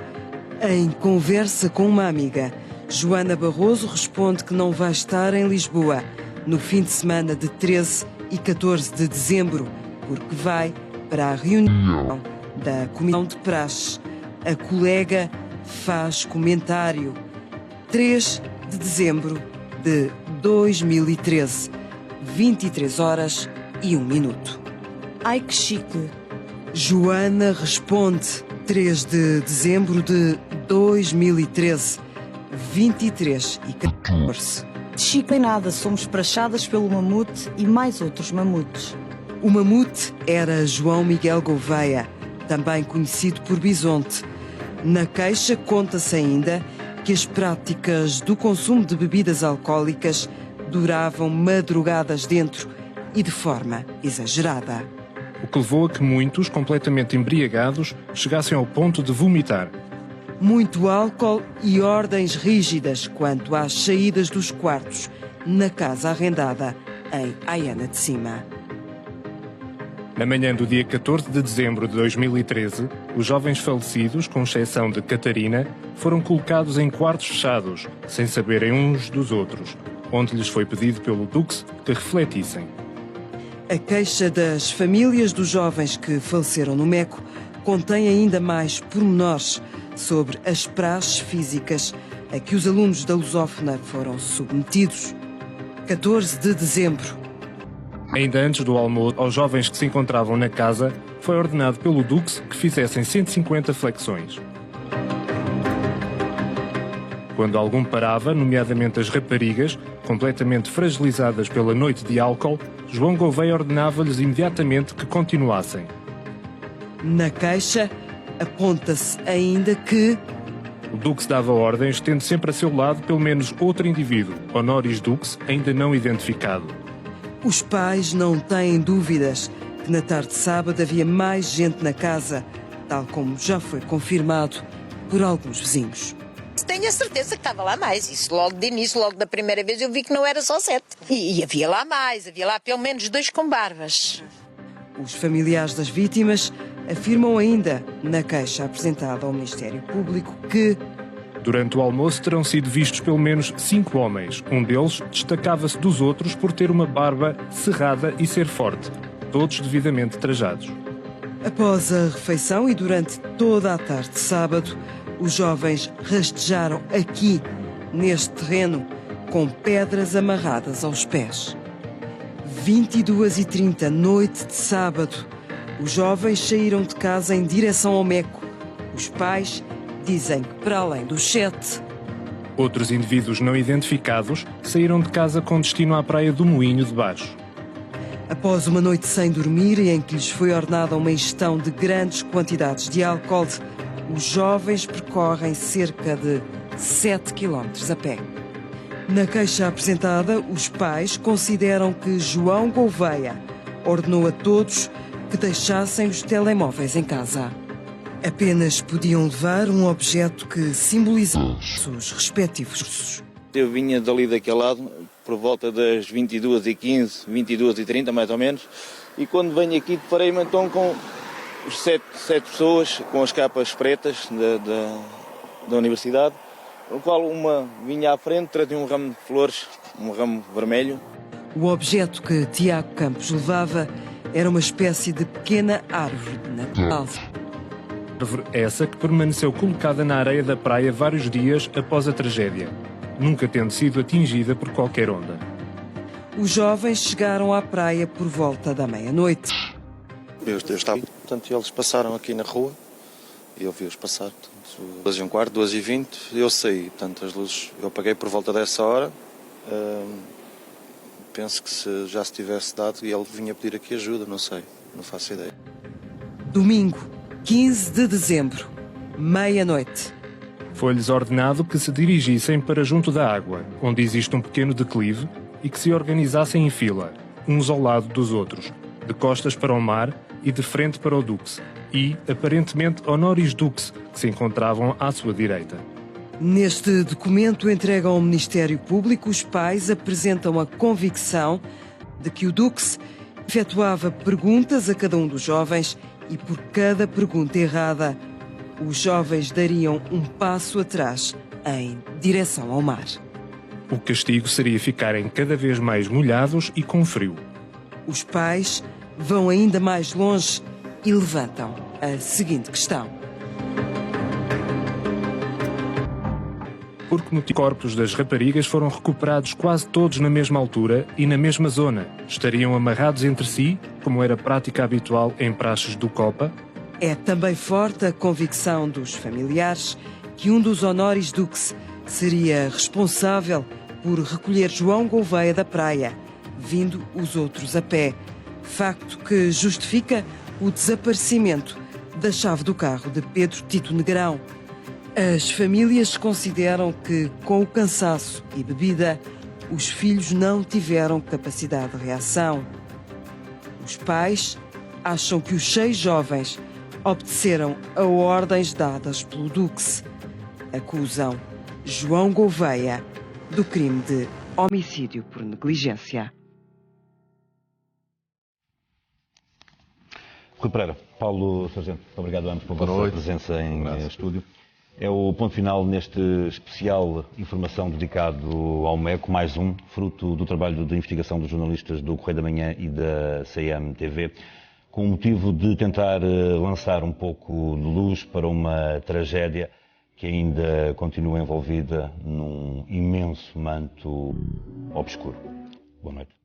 Em conversa com uma amiga, Joana Barroso responde que não vai estar em Lisboa no fim de semana de 13 e 14 de dezembro, porque vai para a reunião da Comissão de Praxe. A colega faz comentário. 3 de dezembro de 2013, 23 horas e 1 minuto. Ai, que chique. Joana responde. 3 de dezembro de 2013, 23 e 14. De chique em nada, somos praxadas pelo Mamute e mais outros mamutes. O mamute era João Miguel Gouveia, também conhecido por Bisonte. Na queixa conta-se ainda que as práticas do consumo de bebidas alcoólicas duravam madrugadas dentro e de forma exagerada. O que levou a que muitos, completamente embriagados, chegassem ao ponto de vomitar. Muito álcool e ordens rígidas quanto às saídas dos quartos na casa arrendada em Aiana de Cima. Na manhã do dia 14 de dezembro de 2013, os jovens falecidos, com exceção de Catarina, foram colocados em quartos fechados, sem saberem uns dos outros, onde lhes foi pedido pelo Dux que refletissem. A queixa das famílias dos jovens que faleceram no Meco contém ainda mais pormenores sobre as praxes físicas a que os alunos da Lusófona foram submetidos. 14 de dezembro. Ainda antes do almoço, aos jovens que se encontravam na casa, foi ordenado pelo Dux que fizessem 150 flexões. Quando algum parava, nomeadamente as raparigas, completamente fragilizadas pela noite de álcool, João Gouveia ordenava-lhes imediatamente que continuassem. Na queixa, aponta-se ainda que o Dux dava ordens, tendo sempre a seu lado pelo menos outro indivíduo, Honoris Dux, ainda não identificado. Os pais não têm dúvidas que na tarde de sábado havia mais gente na casa, tal como já foi confirmado por alguns vizinhos. Tenho a certeza que estava lá mais. Isso logo de início, logo da primeira vez, eu vi que não era só 7. E havia lá mais, havia lá pelo menos 2 com barbas. Os familiares das vítimas afirmam ainda, na queixa apresentada ao Ministério Público, que durante o almoço terão sido vistos pelo menos 5 homens. Um deles destacava-se dos outros por ter uma barba cerrada e ser forte, todos devidamente trajados. Após a refeição e durante toda a tarde de sábado, os jovens rastejaram aqui, neste terreno, com pedras amarradas aos pés. 22h30, noite de sábado, os jovens saíram de casa em direção ao Meco. Os pais dizem que, para além dos 7, outros indivíduos não identificados saíram de casa com destino à praia do Moinho de Baixo. Após uma noite sem dormir e em que lhes foi ordenada uma ingestão de grandes quantidades de álcool, os jovens percorrem cerca de 7 km a pé. Na queixa apresentada, os pais consideram que João Gouveia ordenou a todos que deixassem os telemóveis em casa. Apenas podiam levar um objeto que simbolizasse os respectivos cursos. Eu vinha dali daquele lado, por volta das 22h15, 22h30 mais ou menos, e quando venho aqui deparei-me então com 7 pessoas com as capas pretas da universidade, no qual uma vinha à frente, trazia um ramo de flores, um ramo vermelho. O objeto que Tiago Campos levava era uma espécie de pequena árvore de Natal. Essa que permaneceu colocada na areia da praia vários dias após a tragédia, nunca tendo sido atingida por qualquer onda. Os jovens chegaram à praia por volta da meia-noite. Eu estava, portanto, eles passaram aqui na rua e eu vi-os passar. 2h15, 2h20, eu saí, portanto, as luzes eu apaguei por volta dessa hora. Penso que se já se tivesse dado e ele vinha pedir aqui ajuda, não sei, não faço ideia. Domingo, 15 de dezembro, meia-noite. Foi-lhes ordenado que se dirigissem para junto da água, onde existe um pequeno declive, e que se organizassem em fila, uns ao lado dos outros, de costas para o mar e de frente para o Dux, e, aparentemente, Honoris Dux, que se encontravam à sua direita. Neste documento entregue ao Ministério Público, os pais apresentam a convicção de que o Dux efetuava perguntas a cada um dos jovens e por cada pergunta errada, os jovens dariam um passo atrás em direção ao mar. O castigo seria ficarem cada vez mais molhados e com frio. Os pais vão ainda mais longe e levantam a seguinte questão. Por que os corpos das raparigas foram recuperados quase todos na mesma altura e na mesma zona? Estariam amarrados entre si, como era prática habitual em praxes do Copa? É também forte a convicção dos familiares que um dos Honoris Dux seria responsável por recolher João Gouveia da praia, vindo os outros a pé. Facto que justifica o desaparecimento da chave do carro de Pedro Tito Negrão. As famílias consideram que, com o cansaço e bebida, os filhos não tiveram capacidade de reação. Os pais acham que os 6 jovens obedeceram a ordens dadas pelo Dux. Acusam João Gouveia do crime de homicídio por negligência. Rui Pereira, Paulo Sargento, obrigado ambos pela vossa presença em estúdio. É o ponto final neste especial informação dedicado ao MECO, mais um, fruto do trabalho de investigação dos jornalistas do Correio da Manhã e da CMTV, com o motivo de tentar lançar um pouco de luz para uma tragédia que ainda continua envolvida num imenso manto obscuro. Boa noite.